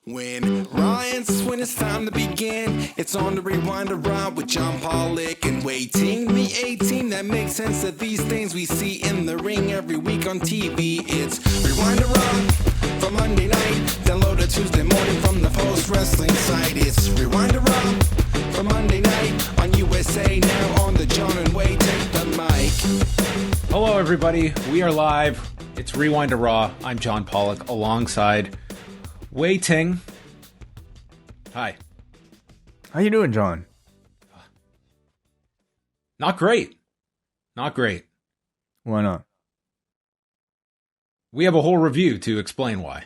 When Ryan's when it's time to begin, it's on the Rewind to Raw with John Pollock and Wai Ting. The 18 that makes sense of these things we see in the ring every week on TV. It's Rewind to Raw for Monday night. Download it Tuesday morning from the Post Wrestling site. It's Rewind to Raw for Monday night on USA Now on the John and Wai Take the mic. Hello, everybody. We are live. It's Rewind to Raw. I'm John Pollock alongside Wai Ting. Hi. How you doing, John? Not great. Not great. Why not? We have a whole review to explain why.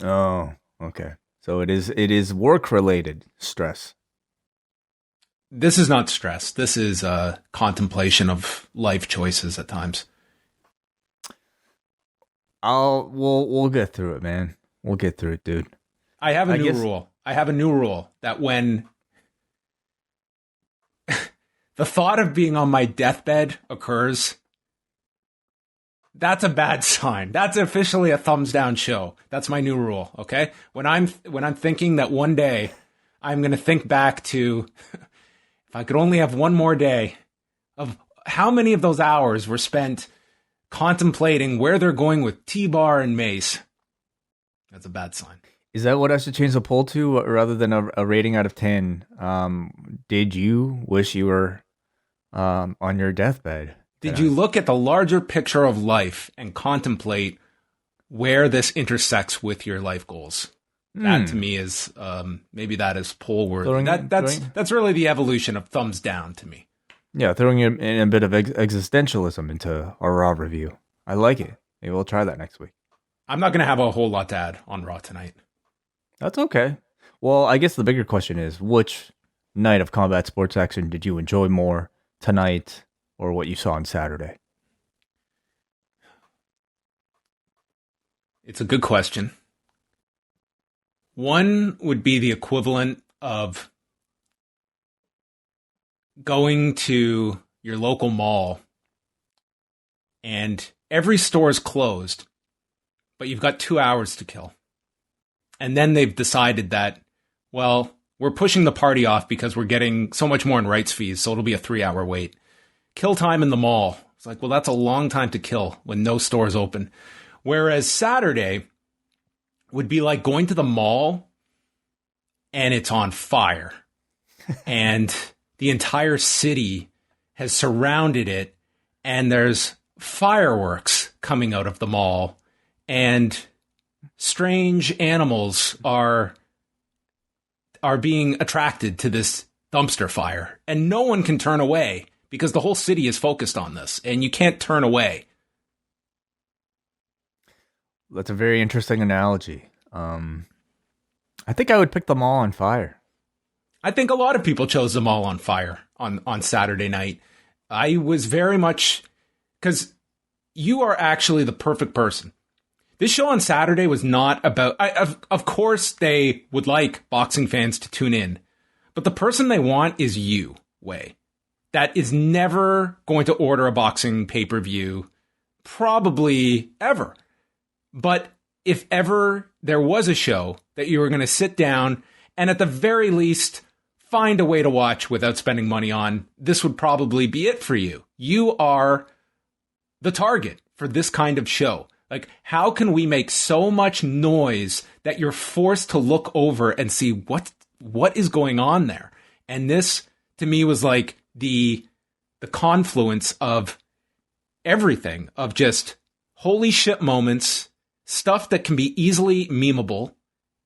Oh, okay. So it is work-related stress. This is not stress. This is contemplation of life choices at times. We'll get through it, man. We'll get through it, dude. I have a new rule. I have a new rule that when the thought of being on my deathbed occurs, that's a bad sign. That's officially a thumbs down show. That's my new rule, okay? When I'm thinking that one day I'm going to think back to if I could only have one more day of how many of those hours were spent contemplating where they're going with T-BAR and MACE. That's a bad sign. Is that what I should change the poll to rather than a rating out of 10? Did you wish you were on your deathbed? Did you look at the larger picture of life and contemplate where this intersects with your life goals? That to me is maybe that is poll worthy. That's really the evolution of thumbs down to me. Yeah, throwing in a bit of existentialism into our Raw review. I like it. Maybe we'll try that next week. I'm not going to have a whole lot to add on Raw tonight. That's okay. Well, I guess the bigger question is, which night of combat sports action did you enjoy more, tonight or what you saw on Saturday? It's a good question. One would be the equivalent of going to your local mall and every store is closed, but you've got 2 hours to kill. And then they've decided that, well, we're pushing the party off because we're getting so much more in rights fees, so it'll be a 3-hour wait. Kill time in the mall. It's like, well, that's a long time to kill when no stores open. Whereas Saturday would be like going to the mall and it's on fire. And the entire city has surrounded it and there's fireworks coming out of the mall. And strange animals are being attracted to this dumpster fire. And no one can turn away because the whole city is focused on this. And you can't turn away. That's a very interesting analogy. I think I would pick them all on fire. I think a lot of people chose them all on fire on Saturday night. I was very much... Because you are actually the perfect person. This show on Saturday was not about... Of course, they would like boxing fans to tune in. But the person they want is you, Wai. That is never going to order a boxing pay-per-view. Probably ever. But if ever there was a show that you were going to sit down and at the very least find a way to watch without spending money on, this would probably be it for you. You are the target for this kind of show. Like, how can we make so much noise that you're forced to look over and see what is going on there? And this, to me, was like the confluence of everything, of just holy shit moments, stuff that can be easily memeable,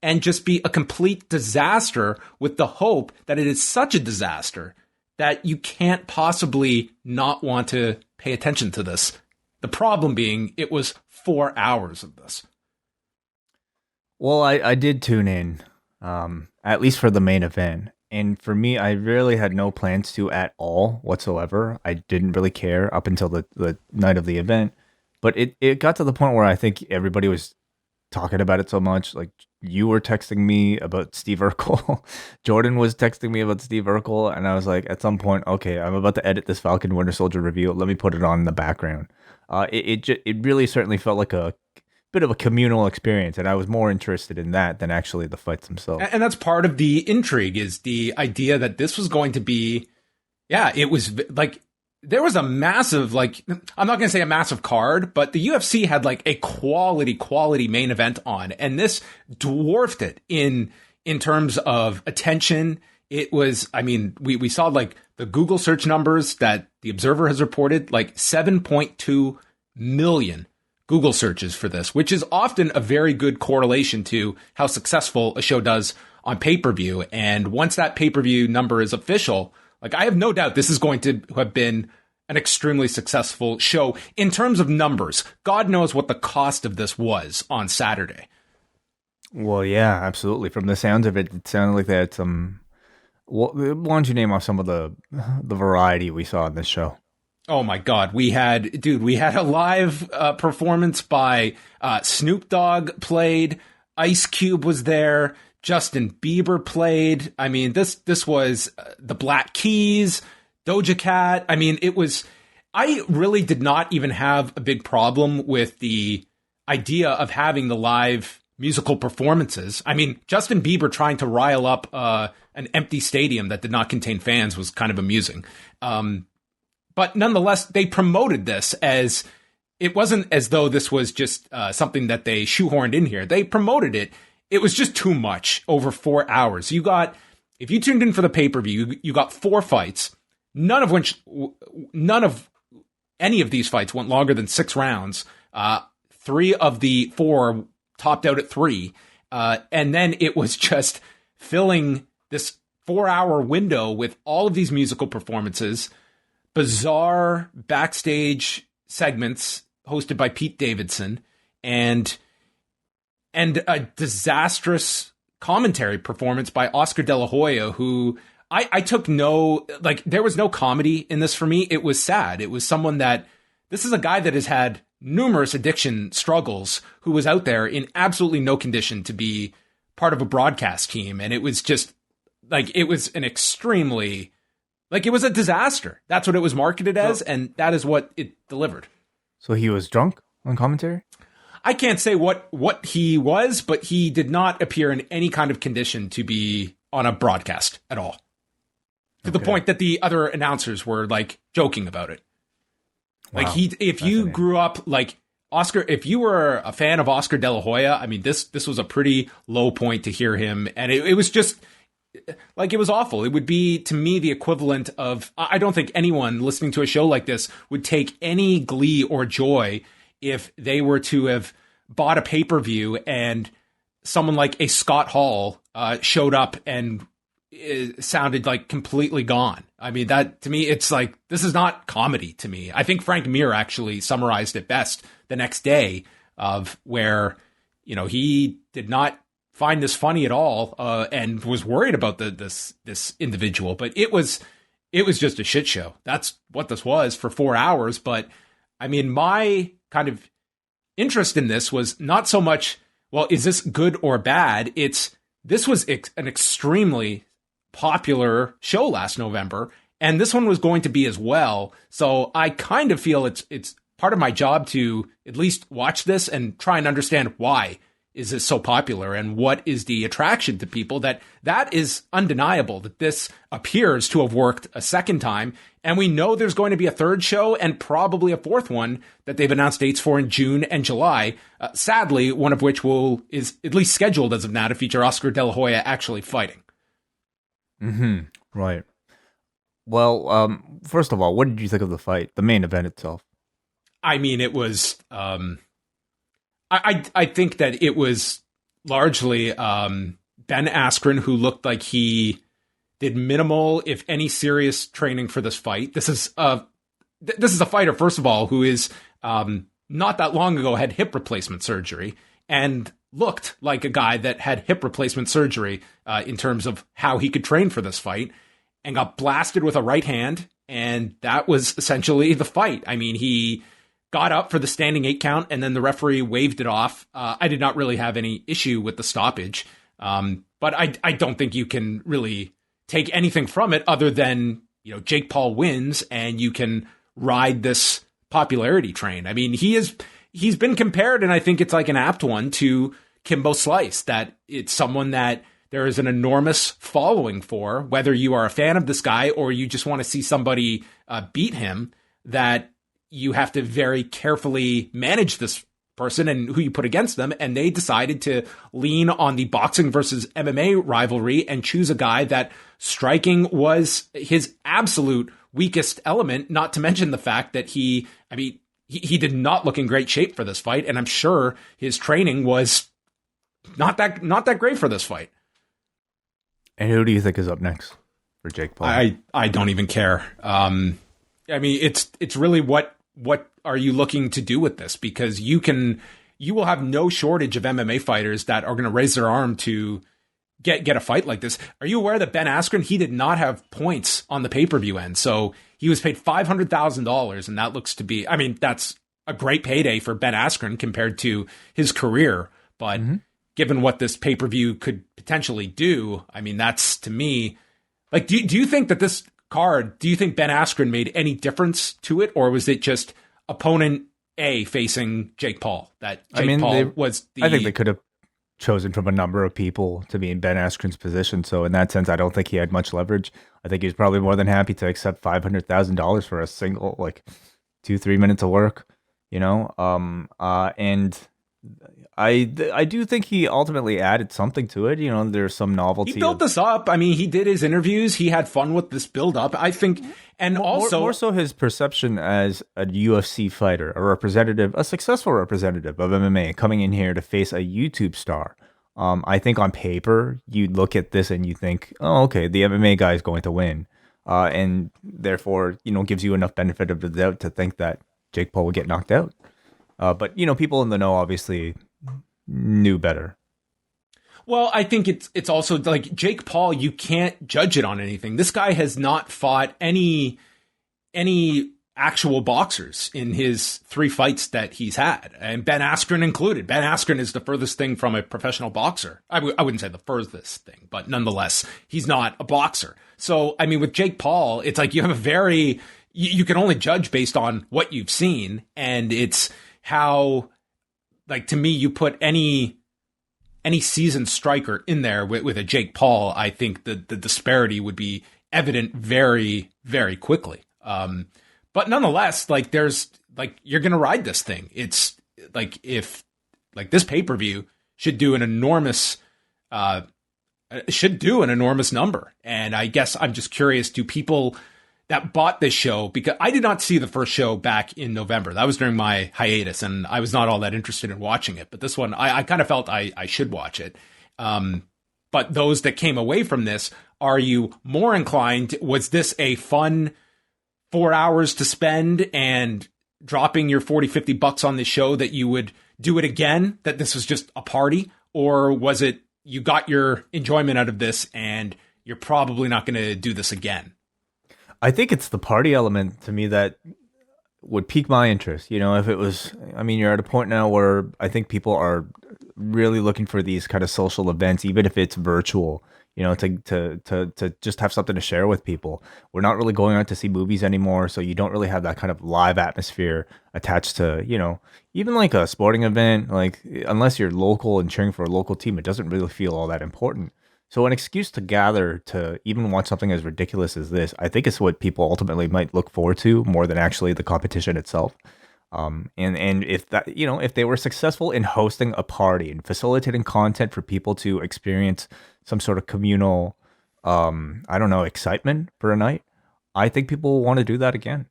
and just be a complete disaster with the hope that it is such a disaster that you can't possibly not want to pay attention to this. The problem being, it was 4 hours of this. Well, I did tune in, at least for the main event. And for me, I really had no plans to at all whatsoever. I didn't really care up until the night of the event. But it got to the point where I think everybody was talking about it so much. Like, you were texting me about Steve Urkel. Jordan was texting me about Steve Urkel. And I was like, at some point, okay, I'm about to edit this Falcon Winter Soldier review. Let me put it on in the background. It really certainly felt like a bit of a communal experience, and I was more interested in that than actually the fights themselves. And that's part of the intrigue, is the idea that this was going to be, it was like, there was a massive, like, I'm not going to say a massive card, but the UFC had like a quality main event on, and this dwarfed it in terms of attention. It was, I mean, we saw like the Google search numbers that the Observer has reported, like 7.2 million Google searches for this, which is often a very good correlation to how successful a show does on pay-per-view. And once that pay-per-view number is official, like, I have no doubt this is going to have been an extremely successful show in terms of numbers. God knows what the cost of this was on Saturday. Well, yeah, absolutely. From the sounds of it, it sounded like they had some. Why don't you name off some of the variety we saw in this show? Oh my God. We had a live performance by Snoop Dogg played. Ice Cube was there. Justin Bieber played. I mean, this was the Black Keys, Doja Cat. I mean, I really did not even have a big problem with the idea of having the live musical performances. I mean, Justin Bieber trying to rile up an empty stadium that did not contain fans was kind of amusing. But nonetheless, they promoted this as, it wasn't as though this was just something that they shoehorned in here. They promoted it. It was just too much over 4 hours. If you tuned in for the pay-per-view, you got 4 fights, none of any of these fights went longer than 6 rounds. 3 of the 4 topped out at 3. And then it was just filling this 4-hour window with all of these musical performances, bizarre backstage segments hosted by Pete Davidson, and a disastrous commentary performance by Oscar De La Hoya, who I took there was no comedy in this for me. It was sad. It was this is a guy that has had numerous addiction struggles, who was out there in absolutely no condition to be part of a broadcast team. And it was just like, it was an extremely, like, it was a disaster. That's what it was marketed as, and that is what it delivered. So he was drunk on commentary? I can't say what he was, but he did not appear in any kind of condition to be on a broadcast at all. To the point that the other announcers were like joking about it. Wow. Like, if you grew up like Oscar, if you were a fan of Oscar De La Hoya, I mean, this was a pretty low point to hear him. And it was just like, it was awful. It would be, to me, the equivalent of, I don't think anyone listening to a show like this would take any glee or joy if they were to have bought a pay-per-view and someone like a Scott Hall showed up and it sounded like completely gone. I mean, that, to me, it's like, this is not comedy to me. I think Frank Mir actually summarized it best the next day, of where, he did not find this funny at all, and was worried about this individual. But it was just a shit show. That's what this was for 4 hours. But I mean, my kind of interest in this was not so much, well, is this good or bad? This was an extremely popular show last November, and this one was going to be as well. So I kind of feel it's part of my job to at least watch this and try and understand why is this so popular, and what is the attraction to people. That is undeniable, that this appears to have worked a second time, and we know there's going to be a third show and probably a fourth one that they've announced dates for in June and July. Sadly, one of which is at least scheduled as of now to feature Oscar De La Hoya actually fighting. Right. Well, first of all, what did you think of the fight, the main event itself? I mean, it was, I think that it was largely Ben Askren, who looked like he did minimal, if any, serious training for this fight. This is a fighter, first of all, who is not that long ago had hip replacement surgery and looked like a guy that had hip replacement surgery in terms of how he could train for this fight, and got blasted with a right hand. And that was essentially the fight. I mean, he got up for the standing 8 count, and then the referee waved it off. I did not really have any issue with the stoppage. But I don't think you can really take anything from it other than, Jake Paul wins and you can ride this popularity train. I mean, he is he's been compared, and I think it's like an apt one, to Kimbo Slice, that it's someone that there is an enormous following for, whether you are a fan of this guy or you just want to see somebody beat him, that you have to very carefully manage this person and who you put against them. And they decided to lean on the boxing versus MMA rivalry and choose a guy that striking was his absolute weakest element, not to mention the fact that he did not look in great shape for this fight. And I'm sure his training was not that great for this fight. And who do you think is up next for Jake Paul? I don't even care. It's really what are you looking to do with this? Because you will have no shortage of MMA fighters that are going to raise their arm to get a fight like this. Are you aware that Ben Askren, he did not have points on the pay-per-view end, so he was paid $500,000, and that looks to be, that's a great payday for Ben Askren compared to his career, but given what this pay-per-view could potentially do, that's, to me, like, do you think that this card, do you think Ben Askren made any difference to it, or was it just opponent A facing Jake Paul? That Jake Paul was the... I think they could have chosen from a number of people to be in Ben Askren's position, so in that sense, I don't think he had much leverage. I think he was probably more than happy to accept $500,000 for a single, 2-3 minutes of work, and I do think he ultimately added something to it. There's some novelty. He built this up. He did his interviews. He had fun with this build up, I think. And also more so his perception as a UFC fighter, a successful representative of MMA coming in here to face a YouTube star. I think on paper, you look at this and you think, oh, okay, the MMA guy is going to win. And therefore, gives you enough benefit of the doubt to think that Jake Paul will get knocked out. But people in the know obviously knew better. Well, I think it's also like Jake Paul, you can't judge it on anything. This guy has not fought any actual boxers in his 3 fights that he's had, and Ben Askren included. Ben Askren is the furthest thing from a professional boxer. I wouldn't say the furthest thing, but nonetheless, he's not a boxer. So, with Jake Paul, it's like you have you can only judge based on what you've seen, and it's how, to me, you put any seasoned striker in there with a Jake Paul, I think the disparity would be evident very, very quickly. But nonetheless, you're going to ride this thing. It's if this pay-per-view should do an enormous number. And I guess I'm just curious, do people that bought this show, because I did not see the first show back in November. That was during my hiatus, and I was not all that interested in watching it. But this one, I kind of felt I should watch it. But those that came away from this, are you more inclined? Was this a fun 4 hours to spend and dropping your $40-50 on this show that you would do it again, that this was just a party? Or was it you got your enjoyment out of this and you're probably not going to do this again? I think it's the party element to me that would pique my interest. If it was, you're at a point now where I think people are really looking for these kind of social events, even if it's virtual, to just have something to share with people. We're not really going out to see movies anymore, so you don't really have that kind of live atmosphere attached to, even like a sporting event, unless you're local and cheering for a local team, it doesn't really feel all that important. So an excuse to gather to even watch something as ridiculous as this, I think is what people ultimately might look forward to more than actually the competition itself. And if that, if they were successful in hosting a party and facilitating content for people to experience some sort of communal, excitement for a night, I think people will want to do that again.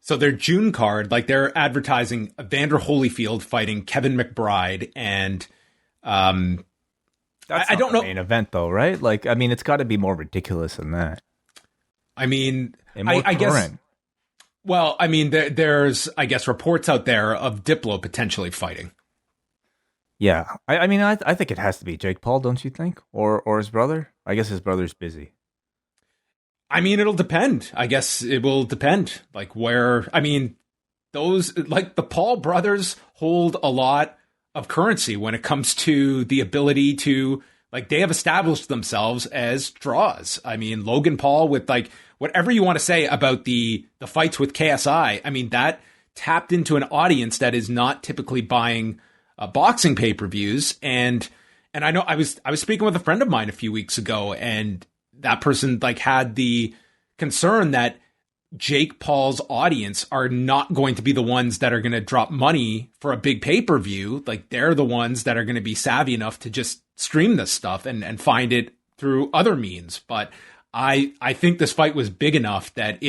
So their June card, they're advertising Evander Holyfield fighting Kevin McBride, and that's I don't know. The main event, though, right? It's got to be more ridiculous than that. I guess. Well, there's reports out there of Diplo potentially fighting. Yeah, I think it has to be Jake Paul, don't you think, or his brother? I guess his brother's busy. It'll depend. I guess it will depend. Those the Paul brothers hold a lot of currency when it comes to the ability to, they have established themselves as draws. Logan Paul with whatever you want to say about the fights with KSI. That tapped into an audience that is not typically buying boxing pay-per-views. And I know I was speaking with a friend of mine a few weeks ago, and that person like had the concern that Jake Paul's audience are not going to be the ones that are going to drop money for a big pay-per-view. Like, they're the ones that are going to be savvy enough to just stream this stuff and find it through other means. But I think this fight was big enough that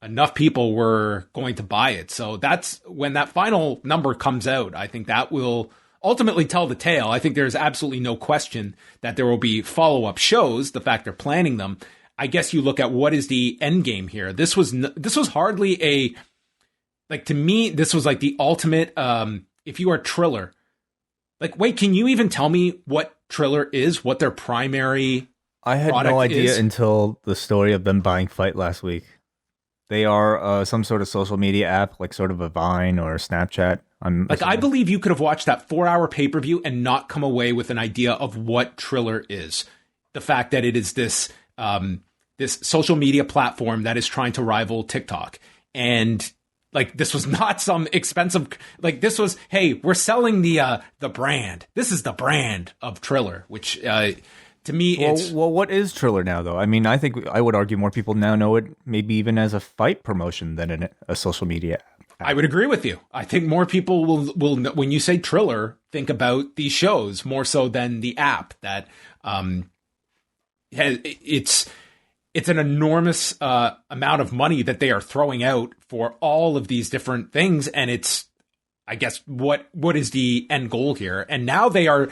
enough people were going to buy it. So that's when that final number comes out. I think that will ultimately tell the tale. I think there's absolutely no question that there will be follow-up shows, the fact they're planning them. I guess you look at what is the end game here. This was hardly to me, this was like the ultimate, if you are Triller, like, wait, can you even tell me what Triller is, what their primary I had no idea is? Until the story of them buying Fight last week. They are some sort of social media app, like sort of a Vine or a Snapchat. I believe you could have watched that 4-hour pay-per-view and not come away with an idea of what Triller is. The fact that it is this social media platform that is trying to rival TikTok. And like, this was not some expensive, like, this was, hey, we're selling the brand. This is the brand of Triller, which to me, it's... Well, what is Triller now, though? I mean, I think I would argue more people now know it maybe even as a fight promotion than a social media app. I would agree with you. I think more people will when you say Triller, think about these shows more so than the app that it's an enormous amount of money that they are throwing out for all of these different things. And it's, I guess, what is the end goal here? And now they are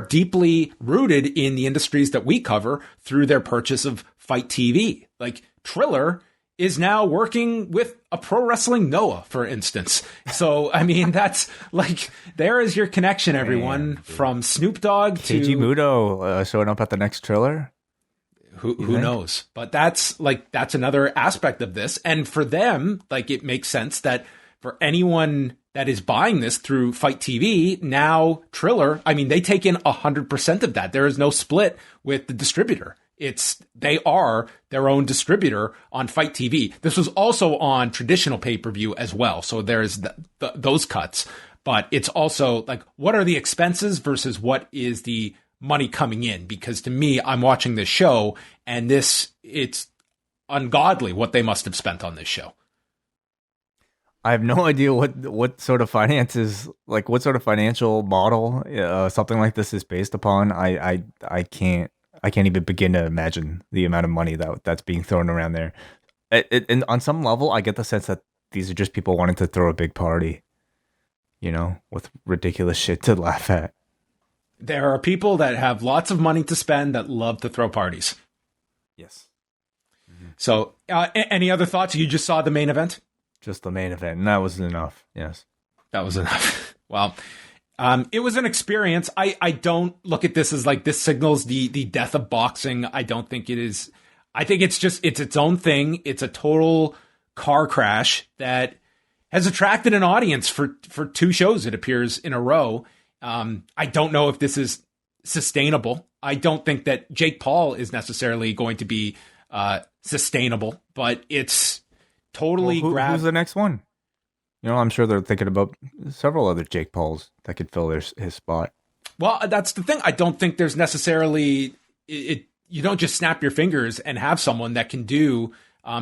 deeply rooted in the industries that we cover through their purchase of Fight TV. Like, Triller is now working with a Pro Wrestling Noah, for instance. So, I mean, that's like, there is your connection, everyone, from Snoop Dogg to Keiji Muto showing up at the next Triller. Who knows? But that's another aspect of this. And for them, like, it makes sense that for anyone that is buying this through Fight TV, now Triller, I mean, they take in 100% of that. There is no split with the distributor. They are their own distributor on Fight TV. This was also on traditional pay-per-view as well. So there's those cuts, but it's also like, what are the expenses versus what is the money coming in? Because to me, I'm watching this show and it's ungodly what they must have spent on this show. I have no idea what sort of finances, like what sort of financial model something like this is based upon. I can't even begin to imagine the amount of money that's being thrown around there. And on some level, I get the sense that these are just people wanting to throw a big party, with ridiculous shit to laugh at. There are people that have lots of money to spend that love to throw parties. Yes. Mm-hmm. So, any other thoughts? You just saw the main event? Just the main event, and that was enough. Yes. That was enough. Well, it was an experience. I don't look at this as like this signals the death of boxing. I don't think it is. I think it's its own thing. It's a total car crash that has attracted an audience for 2 shows, it appears, in a row. I don't know if this is sustainable. I don't think that Jake Paul is necessarily going to be sustainable, but it's totally who's the next one? I'm sure they're thinking about several other Jake Pauls that could fill his spot. Well, that's the thing. I don't think there's necessarily you don't just snap your fingers and have someone that can do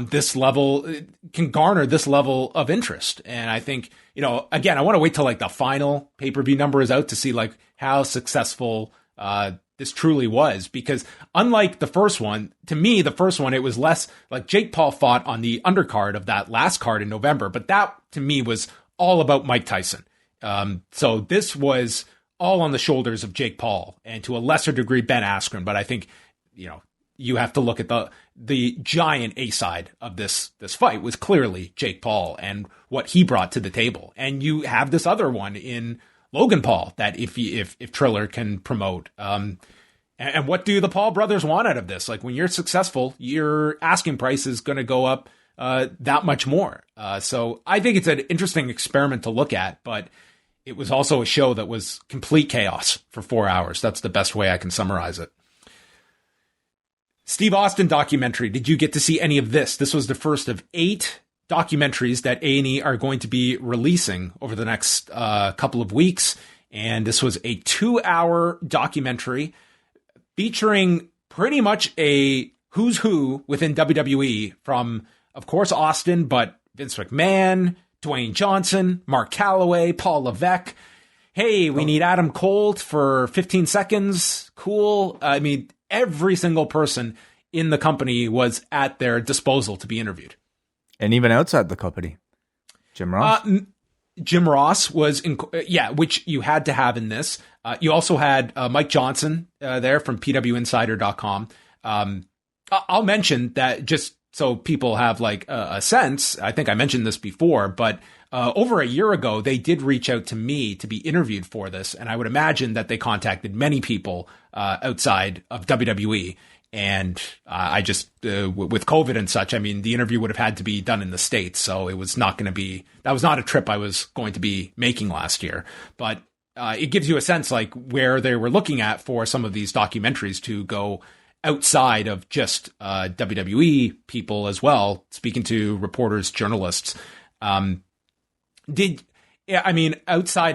this level, can garner this level of interest. And I think, again, I want to wait till like the final pay-per-view number is out to see like how successful this truly was, because unlike the first one, to me, the first one, it was less like Jake Paul fought on the undercard of that last card in November, but that to me was all about Mike Tyson. So this was all on the shoulders of Jake Paul and to a lesser degree, Ben Askren. But I think, you have to look at the giant A side of this fight was clearly Jake Paul and what he brought to the table. And you have this other one in Logan Paul that if Triller can promote, and what do the Paul brothers want out of this? Like, when you're successful, your asking price is going to go up that much more. So I think it's an interesting experiment to look at, but it was also a show that was complete chaos for 4 hours. That's the best way I can summarize it. Steve Austin documentary. Did you get to see any of this? This was the first of 8 documentaries that A&E are going to be releasing over the next couple of weeks. And this was a 2-hour documentary featuring pretty much a who's who within WWE from, of course, Austin, but Vince McMahon, Dwayne Johnson, Mark Calloway, Paul Levesque. Hey, we need Adam Cole for 15 seconds. Cool. I mean, every single person in the company was at their disposal to be interviewed. And even outside the company. Jim Ross? Jim Ross was, which you had to have in this. You also had Mike Johnson there from PWInsider.com. I'll mention that just so people have like a sense. I think I mentioned this before, but over a year ago, they did reach out to me to be interviewed for this. And I would imagine that they contacted many people outside of WWE. And I just, with COVID and such, I mean, the interview would have had to be done in the States. So it was not going to be, that was not a trip I was going to be making last year. But it gives you a sense like where they were looking at for some of these documentaries to go outside of just WWE people as well, speaking to reporters, journalists. Outside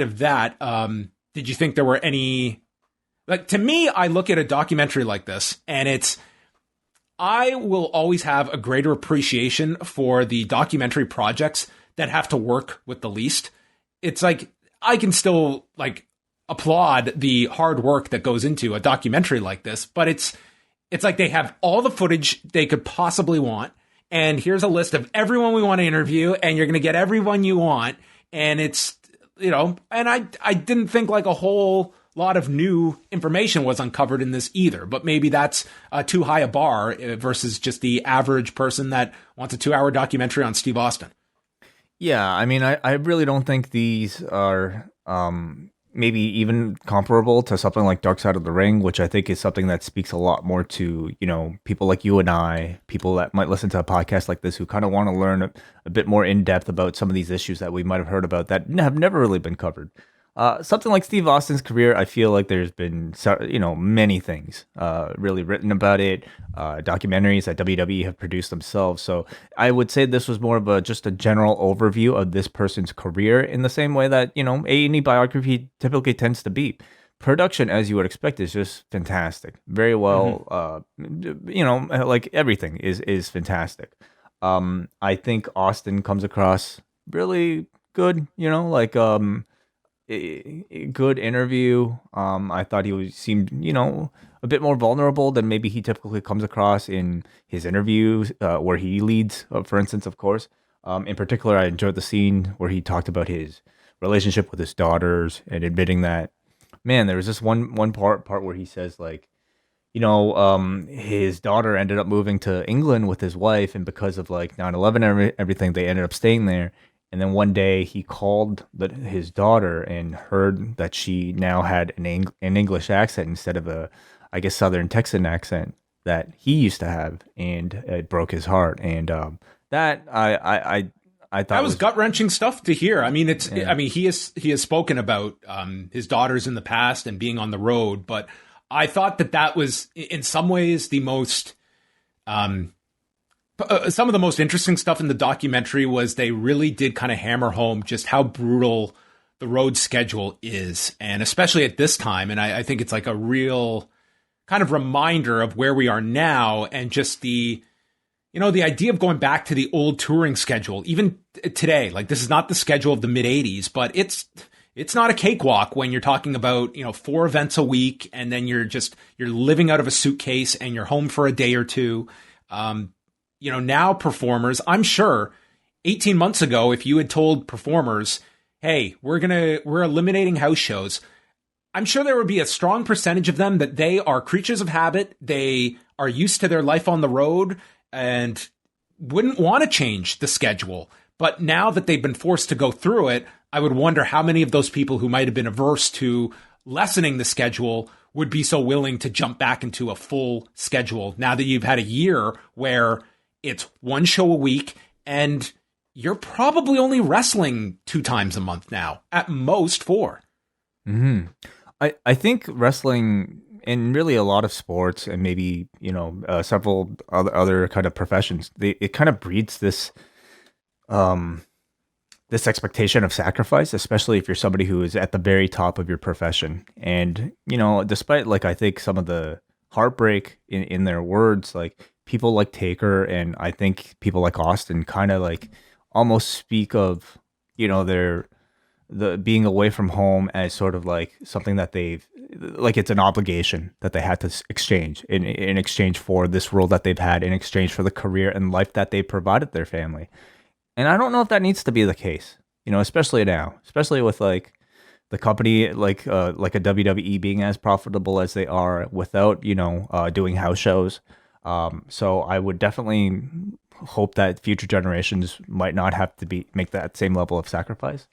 of that, did you think there were any... Like, to me, I look at a documentary like this, and I will always have a greater appreciation for the documentary projects that have to work with the least. It's like, I can still, like, applaud the hard work that goes into a documentary like this, but it's like they have all the footage they could possibly want, and here's a list of everyone we want to interview, and you're going to get everyone you want, and it's, and I didn't think, like, a whole lot of new information was uncovered in this either, but maybe that's too high a bar versus just the average person that wants a 2-hour documentary on Steve Austin. Yeah, I mean, I really don't think these are maybe even comparable to something like Dark Side of the Ring, which I think is something that speaks a lot more to, people like you and I, people that might listen to a podcast like this who kind of want to learn a bit more in depth about some of these issues that we might have heard about that have never really been covered. Something like Steve Austin's career, I feel like there's been, many things really written about it, documentaries that WWE have produced themselves. So I would say this was more of just a general overview of this person's career in the same way that, A&E Biography typically tends to be. Production, as you would expect, is just fantastic. Very well, like everything is fantastic. I think Austin comes across really good, a good interview. I thought he seemed, a bit more vulnerable than maybe he typically comes across in his interviews, where he leads, for instance, of course. In particular, I enjoyed the scene where he talked about his relationship with his daughters and admitting that, man, there was this one part where he says, like, his daughter ended up moving to England with his wife, and because of like 9/11 and everything, they ended up staying there. And then one day he called his daughter and heard that she now had an English accent instead of a, I guess, Southern Texan accent that he used to have, and it broke his heart. And that I thought that was gut-wrenching stuff to hear. I mean, he has spoken about his daughters in the past and being on the road, but I thought that was in some ways the most. Some of the most interesting stuff in the documentary was they really did kind of hammer home just how brutal the road schedule is. And especially at this time. And I think it's like a real kind of reminder of where we are now. And just the idea of going back to the old touring schedule, even today, like this is not the schedule of the mid 80s, but it's not a cakewalk when you're talking about, 4 events a week. And then you're living out of a suitcase and you're home for a day or two. Now performers, I'm sure 18 months ago, if you had told performers, hey, we're eliminating house shows, I'm sure there would be a strong percentage of them that they are creatures of habit. They are used to their life on the road and wouldn't want to change the schedule. But now that they've been forced to go through it, I would wonder how many of those people who might have been averse to lessening the schedule would be so willing to jump back into a full schedule now that you've had a year where it's 1 show a week, and you're probably only wrestling 2 times a month now, at most 4. Mm-hmm. I think wrestling, in really a lot of sports, and maybe several other kind of professions, it kind of breeds this this expectation of sacrifice, especially if you're somebody who is at the very top of your profession. And, despite like, I think some of the heartbreak in their words, like people like Taker and I think people like Austin kind of like almost speak of, the being away from home as sort of like something that it's an obligation that they had to exchange in exchange for this role that they've had, in exchange for the career and life that they provided their family. And I don't know if that needs to be the case, especially now, especially with like the company, like a WWE being as profitable as they are without, doing house shows. So I would definitely hope that future generations might not have to make that same level of sacrifice.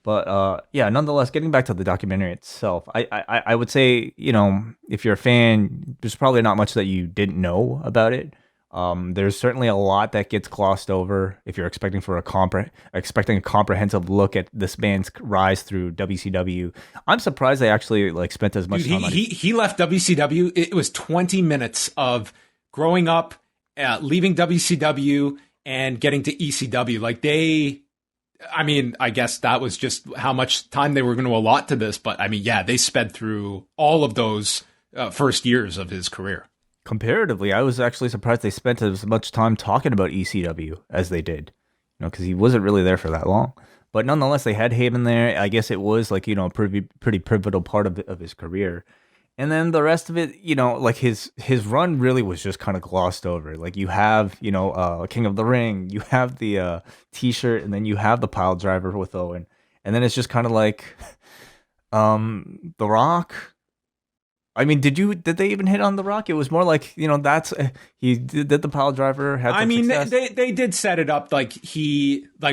But nonetheless, getting back to the documentary itself, I would say, if you're a fan, there's probably not much that you didn't know about it. There's certainly a lot that gets glossed over if you're expecting a comprehensive look at this man's rise through WCW. I'm surprised they actually like spent as much time on it. He left WCW. It was 20 minutes of growing up, leaving WCW and getting to ECW. I guess that was just how much time they were going to allot to this. But they sped through all of those first years of his career. Comparatively, I was actually surprised they spent as much time talking about ECW as they did, because he wasn't really there for that long. But nonetheless, they had Heyman there. I guess it was like, a pretty pivotal part of his career. And then the rest of it, like his run really was just kind of glossed over. Like you have, King of the Ring, you have the T-shirt, and then you have the pile driver with Owen. And then it's just kind of like The Rock. Did they even hit on The Rock? It was more like, that's he did the pile driver. They did set it up like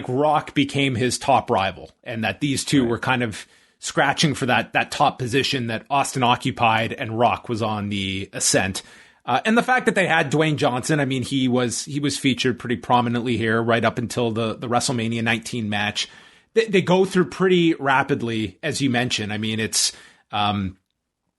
Rock became his top rival, and that these two were kind of scratching for that top position that Austin occupied and Rock was on the ascent. And the fact that they had Dwayne Johnson, he was featured pretty prominently here right up until the WrestleMania 19 match. They go through pretty rapidly, as you mentioned. It's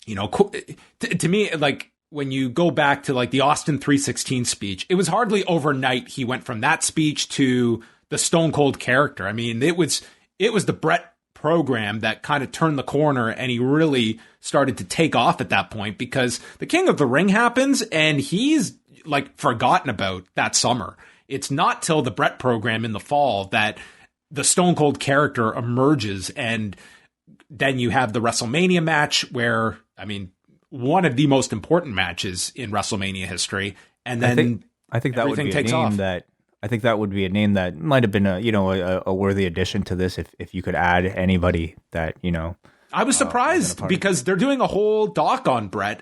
to me, like when you go back to like the Austin 316 speech, it was hardly overnight he went from that speech to the Stone Cold character. It was the Brett program that kind of turned the corner, and he really started to take off at that point, because the King of the Ring happens and he's like forgotten about that summer. It's not till the Brett program in the fall that the Stone Cold character emerges, and then you have the WrestleMania match where, one of the most important matches in WrestleMania history. And then I think that would be a name that I think that would be a name that might have been a worthy addition to this if you could add anybody that, I was surprised because they're doing a whole doc on Brett.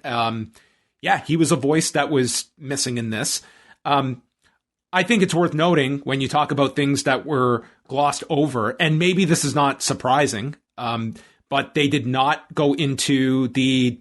He was a voice that was missing in this. I think it's worth noting when you talk about things that were glossed over, and maybe this is not surprising, but they did not go into the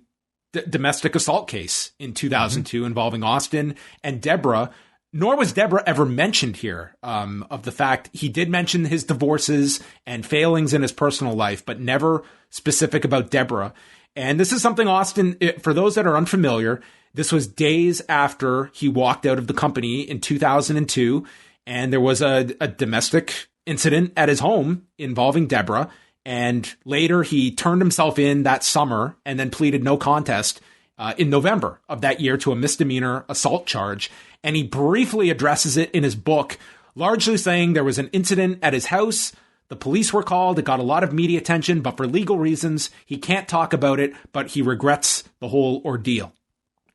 domestic assault case in 2002 involving Austin and Deborah, nor was Deborah ever mentioned here, of the fact he did mention his divorces and failings in his personal life, but never specific about Deborah. And this is something Austin, for those that are unfamiliar, this was days after he walked out of the company in 2002, and there was a domestic incident at his home involving Deborah. And later he turned himself in that summer and then pleaded no contest in November of that year to a misdemeanor assault charge. And he briefly addresses it in his book, largely saying there was an incident at his house. The police were called. It got a lot of media attention, but for legal reasons, he can't talk about it, but he regrets the whole ordeal.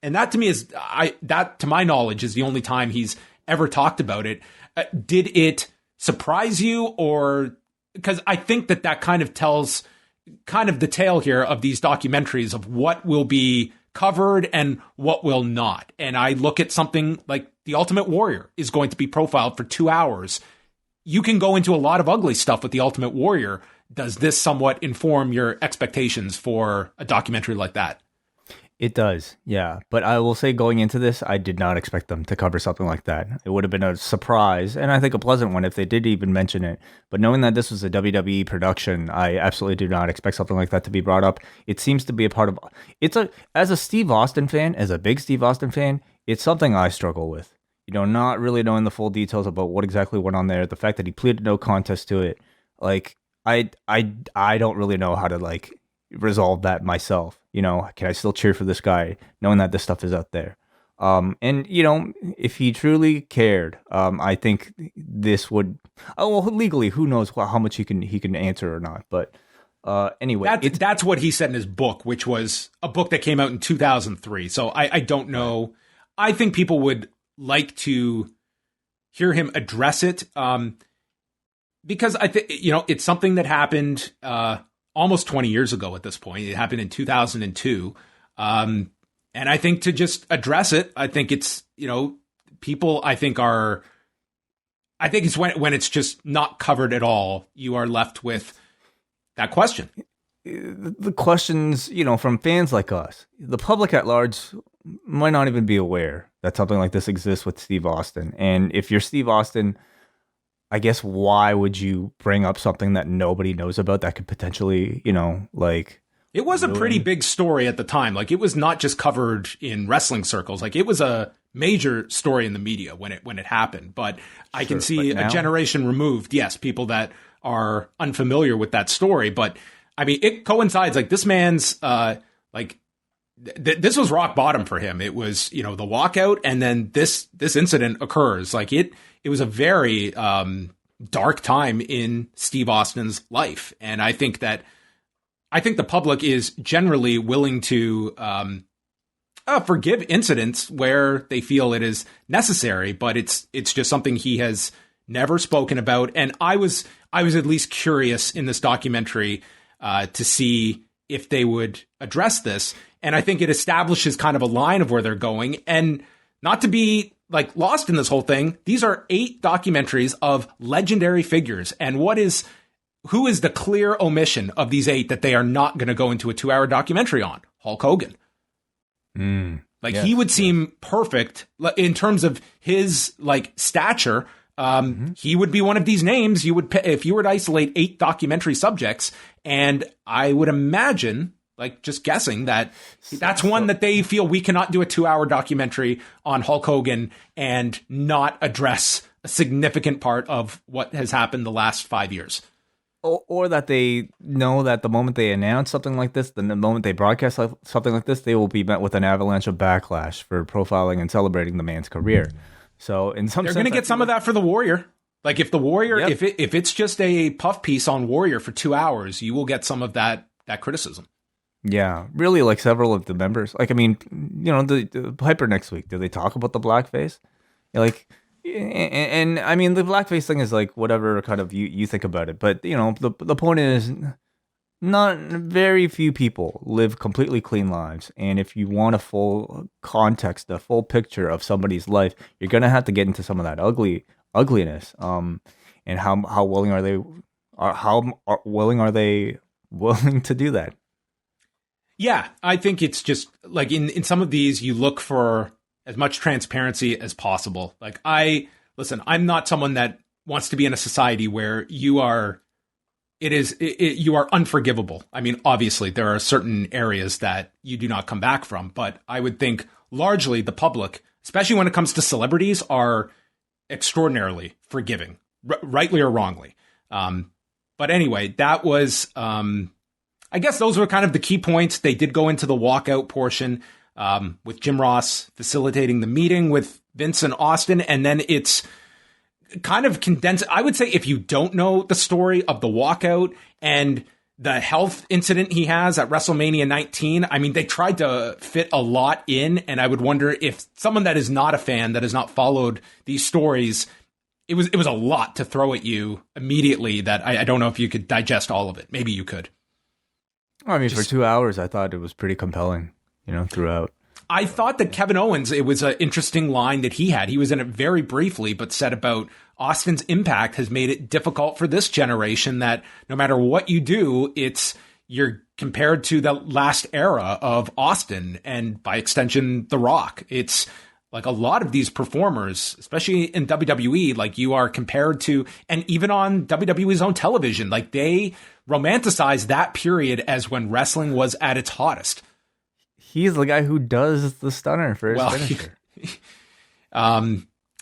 And that to me to my knowledge, is the only time he's ever talked about it. Did it surprise you, or because I think that kind of tells kind of the tale here of these documentaries of what will be covered and what will not. And I look at something like The Ultimate Warrior is going to be profiled for 2 hours. You can go into a lot of ugly stuff with The Ultimate Warrior. Does this somewhat inform your expectations for a documentary like that? It does, yeah. But I will say, going into this, I did not expect them to cover something like that. It would have been a surprise, and I think a pleasant one if they did even mention it. But knowing that this was a WWE production, I absolutely do not expect something like that to be brought up. It seems to be a part of... as a Steve Austin fan, as a big Steve Austin fan, it's something I struggle with. not really knowing the full details about what exactly went on there, the fact that he pleaded no contest to it, like I don't really know how to like resolve that myself. Can I still cheer for this guy knowing that this stuff is out there? And if he truly cared, I think this would. Oh well, legally, who knows how much he can answer or not. But anyway, that's what he said in his book, which was a book that came out in 2003. So I don't know. I think people would like to hear him address it, because I think it's something that happened almost 20 years ago at this point. It happened in 2002. And I think to just address it, I think it's, people I think it's when it's just not covered at all, you are left with that question. The questions, from fans like us, the public at large might not even be aware that something like this exists with Steve Austin. And if you're Steve Austin, I guess why would you bring up something that nobody knows about that could potentially, It was a pretty big story at the time. Like, it was not just covered in wrestling circles. Like, it was a major story in the media when it happened. But I can see a generation removed, yes, people that are unfamiliar with that story. But I mean, it coincides. Like, this man's this was rock bottom for him. It was, the walkout, and then this incident occurs. Like, it was a very dark time in Steve Austin's life. And I think the public is generally willing to forgive incidents where they feel it is necessary, but it's just something he has never spoken about. And I was at least curious in this documentary to see if they would address this. And I think it establishes kind of a line of where they're going. And not to be like lost in this whole thing, these are 8 documentaries of legendary figures. And who is the clear omission of these 8 that they are not going to go into a 2-hour documentary on? Hulk Hogan. He would seem perfect in terms of his stature. He would be one of these names you would if you were to isolate 8 documentary subjects. And I would imagine, just guessing, that's one that they feel we cannot do a 2-hour documentary on Hulk Hogan and not address a significant part of what has happened the last 5 years. Or that they know that the moment they announce something like this, then the moment they broadcast something like this, they will be met with an avalanche of backlash for profiling and celebrating the man's career. So in some sense, they're going to get some of that for the Warrior. Like, if the Warrior, Yep. if it's just a puff piece on Warrior for 2 hours, you will get some of that criticism. Yeah, really, like several of the members. Like, I mean, the Piper next week, do they talk about the blackface? And I mean, the blackface thing is like whatever kind of you think about it. But, the point is, not very few people live completely clean lives. And if you want a full context, a full picture of somebody's life, you're going to have to get into some of that ugliness. And how willing are they willing to do that? Yeah, I think it's just like in some of these, you look for as much transparency as possible. Like, I'm not someone that wants to be in a society where you are unforgivable. I mean, obviously there are certain areas that you do not come back from, but I would think largely the public, especially when it comes to celebrities, are extraordinarily forgiving, rightly or wrongly. But anyway, that was, I guess those were kind of the key points. They did go into the walkout portion, with Jim Ross facilitating the meeting with Vince and Austin. And then it's kind of condensed. I would say if you don't know the story of the walkout and the health incident he has at WrestleMania 19, I mean, they tried to fit a lot in. And I would wonder if someone that is not a fan, that has not followed these stories, it was a lot to throw at you immediately that I don't know if you could digest all of it. Maybe you could. I mean, for 2 hours, I thought it was pretty compelling, throughout. I thought that Kevin Owens, it was an interesting line that he had. He was in it very briefly, but said about Austin's impact has made it difficult for this generation, that no matter what you do, you're compared to the last era of Austin and by extension, The Rock. It's like a lot of these performers, especially in WWE, like you are compared to, and even on WWE's own television, like they romanticize that period as when wrestling was at its hottest. He's the guy who does the stunner for his finisher.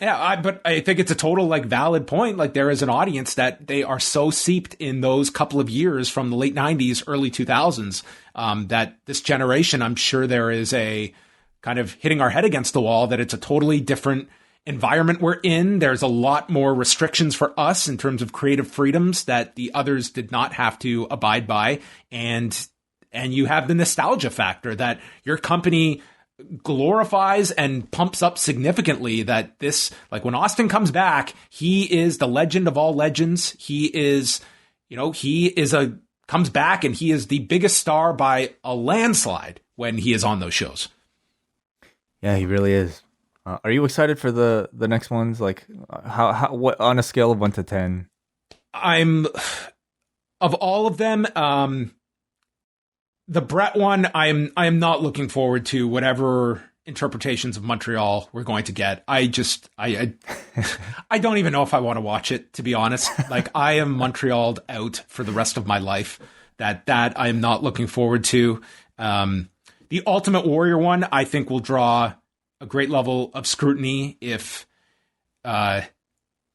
Yeah, but I think it's a total like valid point. Like there is an audience that they are so seeped in those couple of years from the late 90s, early 2000s, that this generation, I'm sure there is a kind of hitting our head against the wall that it's a totally different environment we're in. There's a lot more restrictions for us in terms of creative freedoms that the others did not have to abide by. And you have the nostalgia factor that your company glorifies and pumps up significantly, that this, like when Austin comes back, he is the legend of all legends. He is, comes back and he is the biggest star by a landslide when he is on those shows. Yeah, he really is. Are you excited for the next ones? Like what on a scale of 1 to 10? Of all of them, the Brett one, I'm not looking forward to whatever interpretations of Montreal we're going to get. I don't even know if I want to watch it, to be honest. Like I am Montreal'd out for the rest of my life. That I am not looking forward to. The Ultimate Warrior one, I think, will draw a great level of scrutiny if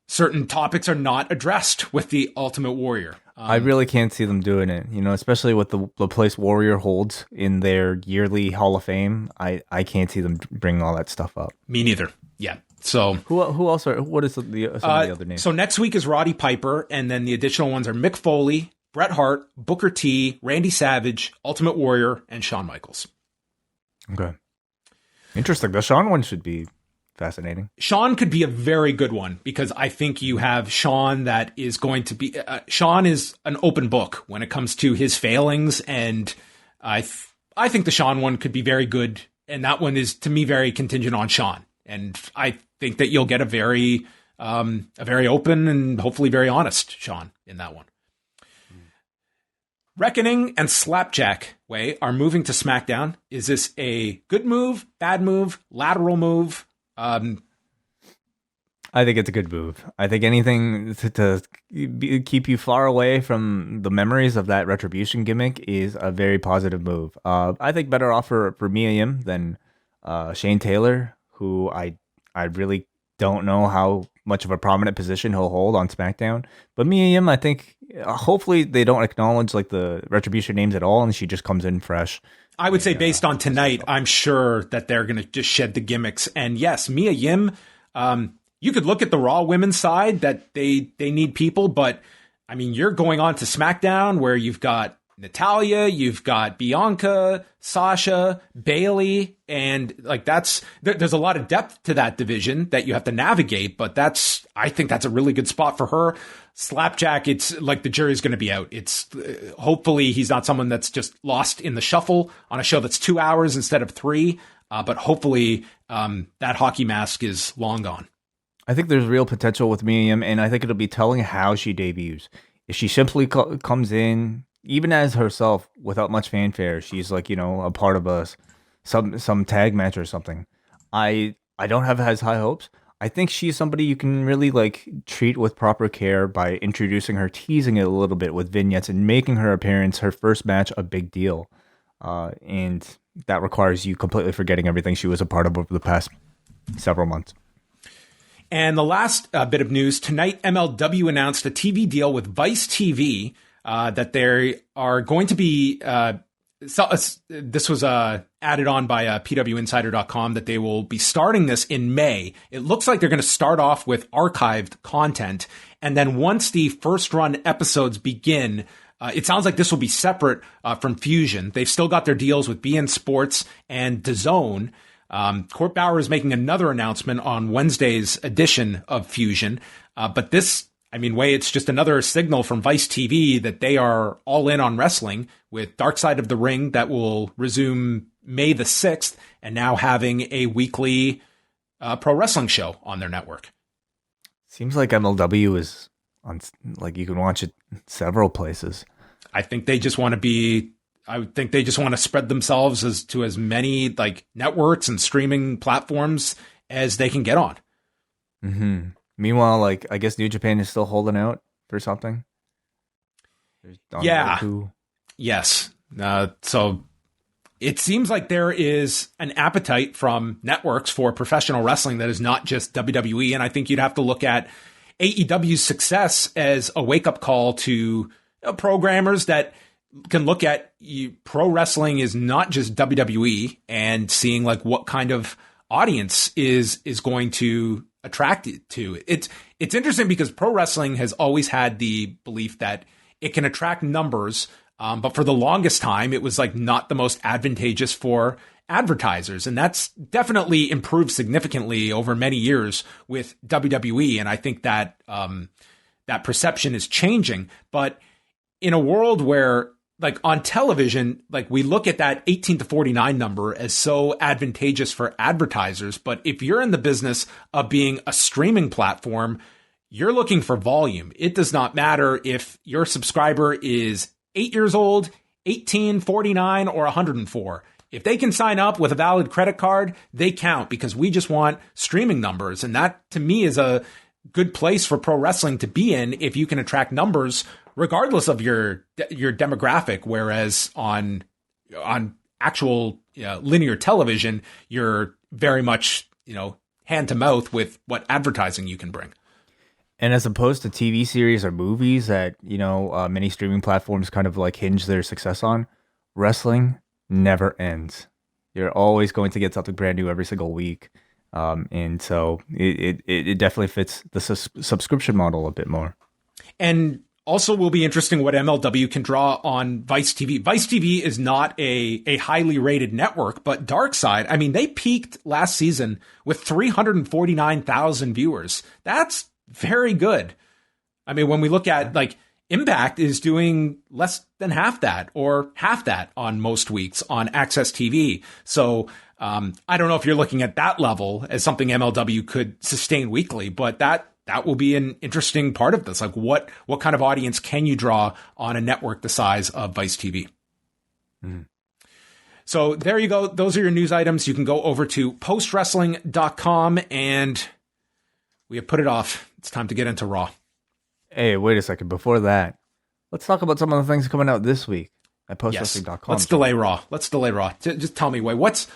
certain topics are not addressed with the Ultimate Warrior. I really can't see them doing it, especially with the place Warrior holds in their yearly Hall of Fame. I can't see them bringing all that stuff up. Me neither. Yeah. So who else what is some of the other names? So next week is Roddy Piper, and then the additional ones are Mick Foley, Bret Hart, Booker T, Randy Savage, Ultimate Warrior, and Shawn Michaels. Okay. Interesting. The Shawn one should be fascinating. Shawn could be a very good one because I think you have Shawn that is going to be... Shawn is an open book when it comes to his failings, and I think the Shawn one could be very good, and that one is, to me, very contingent on Shawn. And I think that you'll get a very open and hopefully very honest Shawn in that one. Reckoning and Slapjack Way are moving to SmackDown. Is this a good move, bad move, lateral move? I think it's a good move. I think anything to keep you far away from the memories of that Retribution gimmick is a very positive move. I think better off for Mia Yim than Shane Taylor, who I really don't know how much of a prominent position he'll hold on SmackDown. But Mia Yim, I think, hopefully they don't acknowledge like the Retribution names at all, and she just comes in fresh. I would say based on tonight, I'm sure that they're going to just shed the gimmicks. And yes, Mia Yim, you could look at the Raw women's side that they need people, but I mean, you're going on to SmackDown where you've got Natalya, you've got Bianca, Sasha, Bayley, and like there's a lot of depth to that division that you have to navigate, but I think that's a really good spot for her. Slapjack, it's like the jury's going to be out. It's hopefully he's not someone that's just lost in the shuffle on a show that's 2 hours instead of 3, but hopefully that hockey mask is long gone. I think there's real potential with Mia Yim, and I think it'll be telling how she debuts. If she simply comes in, even as herself, without much fanfare, she's like, a part of some tag match or something. I don't have as high hopes. I think she's somebody you can really like treat with proper care by introducing her, teasing it a little bit with vignettes, and making her appearance, her first match, a big deal. And that requires you completely forgetting everything she was a part of over the past several months. And the last bit of news, tonight MLW announced a TV deal with Vice TV that they are going to be... this was added on by PWInsider.com that they will be starting this in May. It looks like they're going to start off with archived content. And then once the first run episodes begin, it sounds like this will be separate from Fusion. They've still got their deals with BN Sports and DAZN. Court Bauer is making another announcement on Wednesday's edition of Fusion. But this, Wai, it's just another signal from Vice TV that they are all in on wrestling, with Dark Side of the Ring that will resume May the 6th, and now having a weekly pro wrestling show on their network. Seems like MLW is on, like, you can watch it several places. I think they just want to spread themselves as many like networks and streaming platforms as they can get on. Mm-hmm. Meanwhile, like, I guess New Japan is still holding out for something. Yeah. Yes. So it seems like there is an appetite from networks for professional wrestling that is not just WWE. And I think you'd have to look at AEW's success as a wake-up call to programmers that can look at pro wrestling is not just WWE and seeing like what kind of audience is going to attract it to. It's interesting because pro wrestling has always had the belief that it can attract numbers, but for the longest time, it was like not the most advantageous for advertisers. And that's definitely improved significantly over many years with WWE. And I think that that perception is changing. But in a world where, like on television, like we look at that 18 to 49 number as so advantageous for advertisers. But if you're in the business of being a streaming platform, you're looking for volume. It does not matter if your subscriber is 8 years old, 18, 49, or 104. If they can sign up with a valid credit card, they count because we just want streaming numbers. And that to me is a good place for pro wrestling to be in if you can attract numbers regardless of your demographic. Whereas on actual linear television, you're very much, hand to mouth with what advertising you can bring. And as opposed to TV series or movies that, many streaming platforms kind of like hinge their success on, wrestling never ends. You're always going to get something brand new every single week. And so it definitely fits the subscription model a bit more. And also will be interesting what MLW can draw on Vice TV. Vice TV is not a highly rated network, but Dark Side, I mean, they peaked last season with 349,000 viewers. That's very good. I mean, when we look at like Impact is doing less than half that or half that on most weeks on Access TV. So I don't know if you're looking at that level as something MLW could sustain weekly, but that will be an interesting part of this. Like what kind of audience can you draw on a network the size of Vice TV? Mm. So there you go. Those are your news items. You can go over to postwrestling.com and we have put it off. It's time to get into Raw. Hey, wait a second. Before that, let's talk about some of the things coming out this week at postwrestling.com. Let's delay Raw. Just tell me, what's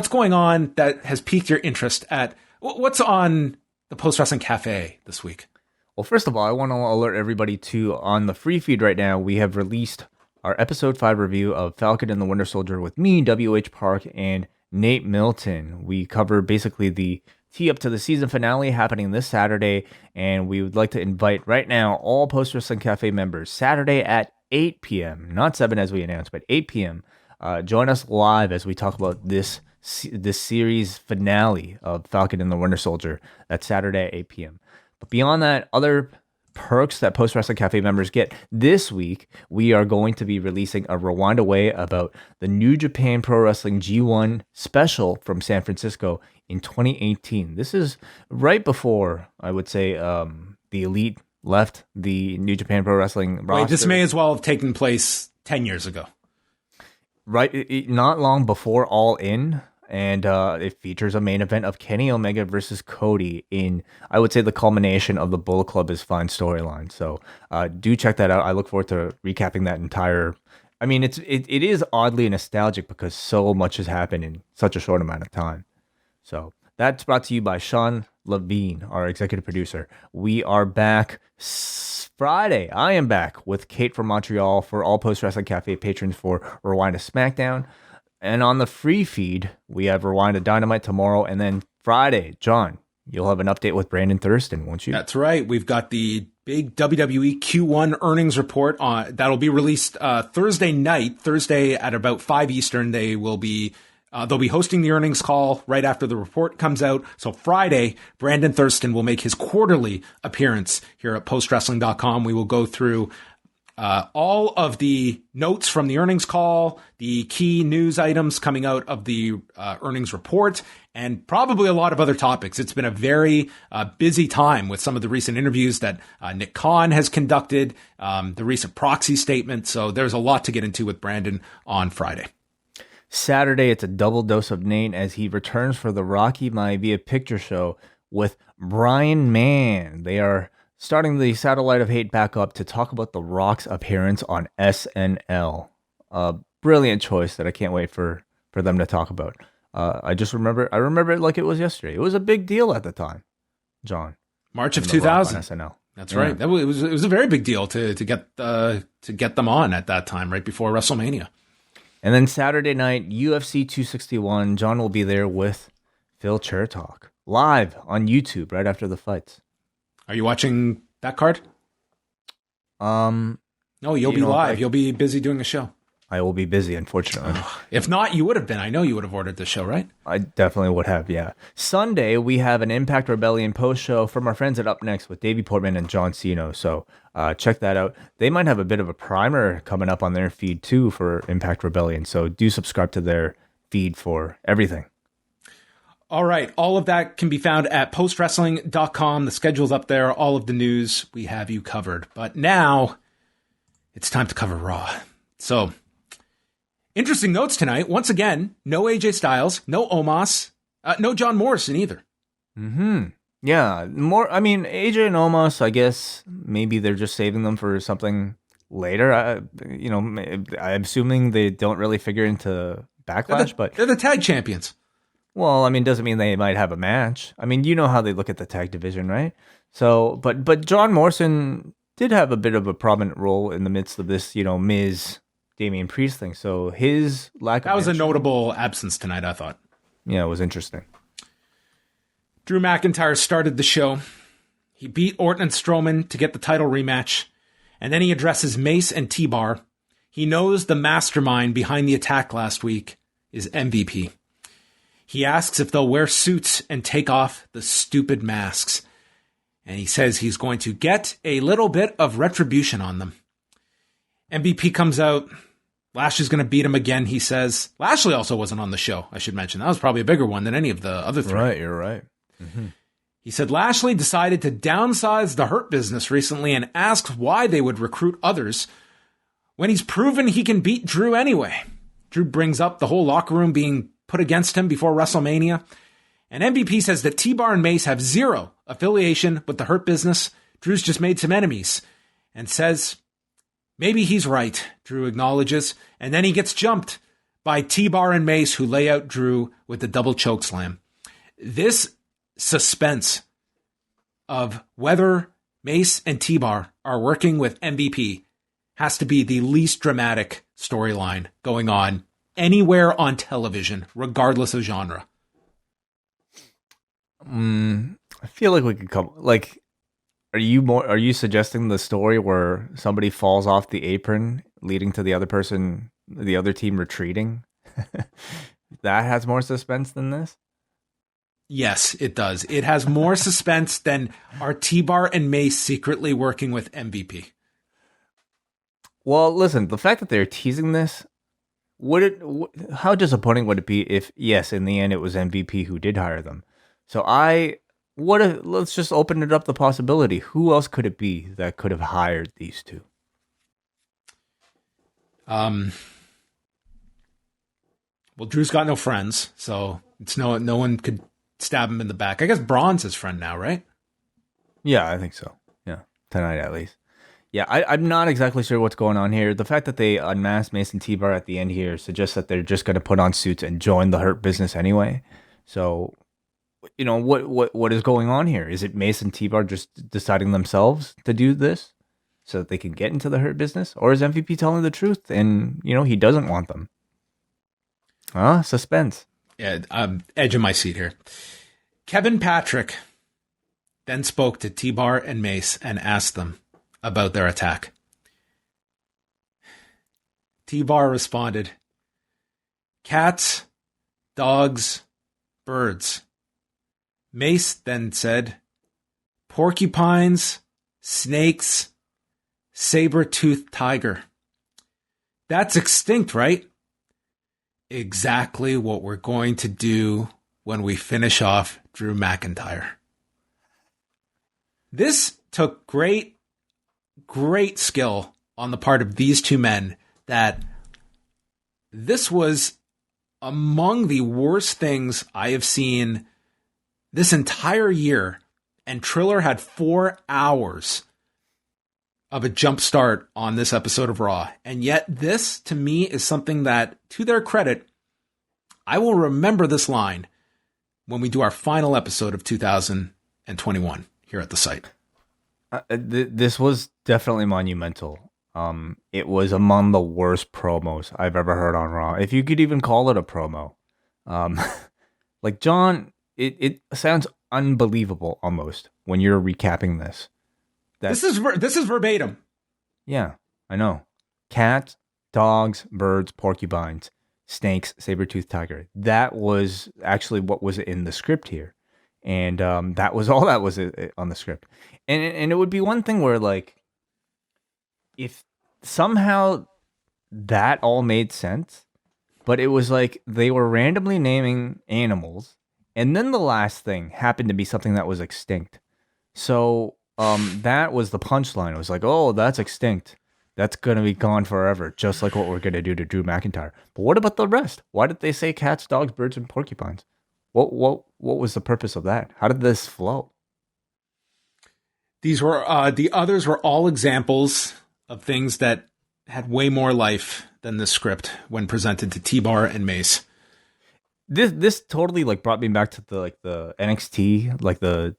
going on that has piqued your interest at what's on the Post Wrestling Cafe this week? Well, first of all, I want to alert everybody to on the free feed right now, we have released our episode 5 review of Falcon and the Winter Soldier with me, WH Park, and Nate Milton. We cover basically the tee up to the season finale happening this Saturday, and we would like to invite right now all Post Wrestling Cafe members Saturday at 8 p.m., not 7 as we announced, but 8 p.m. Join us live as we talk about this series finale of Falcon and the Winter Soldier. That's Saturday at 8 p.m. But beyond that, other perks that Post Wrestling Cafe members get this week, we are going to be releasing a Rewind Away about the New Japan Pro Wrestling G1 special from San Francisco in 2018. This is right before, I would say, the Elite left the New Japan Pro Wrestling roster. Wait, this may as well have taken place 10 years ago. Right, not long before All In. And it features a main event of Kenny Omega versus Cody in, I would say, the culmination of the Bullet Club is Fine storyline. So do check that out. I look forward to recapping that entire. I mean, it is oddly nostalgic because so much has happened in such a short amount of time. So that's brought to you by Sean Levine, our executive producer. We are back Friday. I am back with Kate from Montreal for all Post Wrestling Cafe patrons for Rewind to SmackDown. And on the free feed, we have Rewind to Dynamite tomorrow. And then Friday, John, you'll have an update with Brandon Thurston, won't you? That's right. We've got the big WWE Q1 earnings report that'll be released Thursday night. Thursday at about 5 Eastern, they'll be hosting the earnings call right after the report comes out. So Friday, Brandon Thurston will make his quarterly appearance here at postwrestling.com. We will go through all of the notes from the earnings call, the key news items coming out of the earnings report, and probably a lot of other topics. It's been a very busy time with some of the recent interviews that Nick Khan has conducted, the recent proxy statement. So there's a lot to get into with Brandon on Friday. Saturday, it's a double dose of Nate as he returns for the Rocky Maivia picture show with Brian Mann. They are starting the Satellite of Hate back up to talk about The Rock's appearance on SNL. brilliant choice that I can't wait for them to talk about. I remember it like it was yesterday. It was a big deal at the time, John. March of in The Rock on 2000. SNL. That's right. It was a very big deal to get them on at that time, right before WrestleMania. And then Saturday night, UFC 261. John will be there with Phil Chertok live on YouTube right after the fights. Are you watching that card? No, you'll be live. You'll be busy doing a show. I will be busy, unfortunately. If not, you would have been. I know you would have ordered the show, right? I definitely would have, yeah. Sunday, we have an Impact Rebellion post-show from our friends at Up Next with Davey Portman and John Cena. So check that out. They might have a bit of a primer coming up on their feed, too, for Impact Rebellion. So do subscribe to their feed for everything. All right. All of that can be found at postwrestling.com. The schedule's up there. All of the news, we have you covered. But now, it's time to cover Raw. So, interesting notes tonight. Once again, no AJ Styles, no Omos, no John Morrison either. Yeah, AJ and Omos, I guess maybe they're just saving them for something later. I'm assuming they don't really figure into Backlash, but they're the tag champions. Well, doesn't mean they might have a match. You know how they look at the tag division, right? So, but John Morrison did have a bit of a prominent role in the midst of this, Miz, Damian Priest thing. So his lack of that was a notable absence tonight, I thought. Yeah, it was interesting. Drew McIntyre started the show. He beat Orton and Strowman to get the title rematch, and then he addresses Mace and T-Bar. He knows the mastermind behind the attack last week is MVP. He asks if they'll wear suits and take off the stupid masks. And he says he's going to get a little bit of retribution on them. MVP comes out. Lashley's going to beat him again, he says. Lashley also wasn't on the show, I should mention. That was probably a bigger one than any of the other three. Right, you're right. Mm-hmm. He said Lashley decided to downsize the Hurt Business recently and asks why they would recruit others when he's proven he can beat Drew anyway. Drew brings up the whole locker room being put against him before WrestleMania. And MVP says that T-Bar and Mace have zero affiliation with the Hurt Business. Drew's just made some enemies. And says, maybe he's right, Drew acknowledges. And then he gets jumped by T-Bar and Mace, who lay out Drew with the double choke slam. This suspense of whether Mace and T-Bar are working with MVP has to be the least dramatic storyline going on anywhere on television, regardless of genre. I feel like we could come. Are you suggesting the story where somebody falls off the apron, leading to the other team retreating? That has more suspense than this. Yes, it does. It has more suspense than are T-Bar and Mace secretly working with MVP. Well, listen, the fact that they're teasing this. How disappointing would it be if, yes, in the end it was MVP who did hire them? So let's just open it up the possibility. Who else could it be that could have hired these two? Well, Drew's got no friends, so it's no one could stab him in the back. I guess Braun's his friend now, right? Yeah, I think so. Yeah, tonight at least. Yeah, I'm not exactly sure what's going on here. The fact that they unmasked Mace and T-Bar at the end here suggests that they're just going to put on suits and join the Hurt Business anyway. So, what is going on here? Is it Mace and T-Bar just deciding themselves to do this so that they can get into the Hurt Business? Or is MVP telling the truth and, he doesn't want them? Suspense. Yeah, I'm edge of my seat here. Kevin Patrick then spoke to T-Bar and Mace and asked them about their attack. T-Bar responded, cats, dogs, birds. Mace then said, porcupines, snakes, saber-toothed tiger. That's extinct, right? Exactly what we're going to do when we finish off Drew McIntyre. This took great skill on the part of these two men that this was among the worst things I have seen this entire year, and Triller had 4 hours of a jump start on this episode of Raw. And yet this, to me, is something that, to their credit, I will remember this line when we do our final episode of 2021 here at the site. This was definitely monumental. It was among the worst promos I've ever heard on Raw, if you could even call it a promo. Like, John, it sounds unbelievable almost when you're recapping this. This is verbatim. Yeah, I know. Cats, dogs, birds, porcupines, snakes, saber-toothed tiger. That was actually what was in the script here. And that was all that was on the script. And it would be one thing where, like, if somehow that all made sense, but it was like they were randomly naming animals, and then the last thing happened to be something that was extinct. So that was the punchline. It was like, oh, that's extinct. That's going to be gone forever, just like what we're going to do to Drew McIntyre. But what about the rest? Why did they say cats, dogs, birds, and porcupines? What was the purpose of that? How did this flow? These were the others were all examples of things that had way more life than the script when presented to T-BAR and Mace. This totally like brought me back to the NXT, like the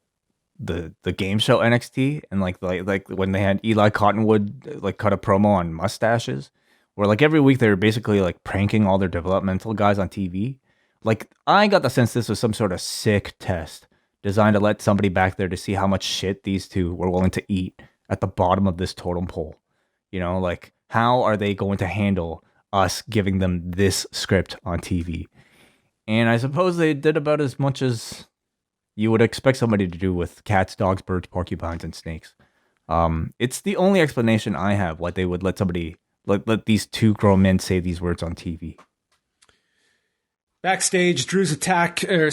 game show NXT, and like when they had Eli Cottonwood like cut a promo on mustaches, where like every week they were basically like pranking all their developmental guys on TV. Like, I got the sense this was some sort of sick test designed to let somebody back there to see how much shit these two were willing to eat at the bottom of this totem pole. You know, like, how are they going to handle us giving them this script on TV? And I suppose they did about as much as you would expect somebody to do with cats, dogs, birds, porcupines, and snakes. It's the only explanation I have why they would let somebody, let these two grown men say these words on TV. Backstage, Drew's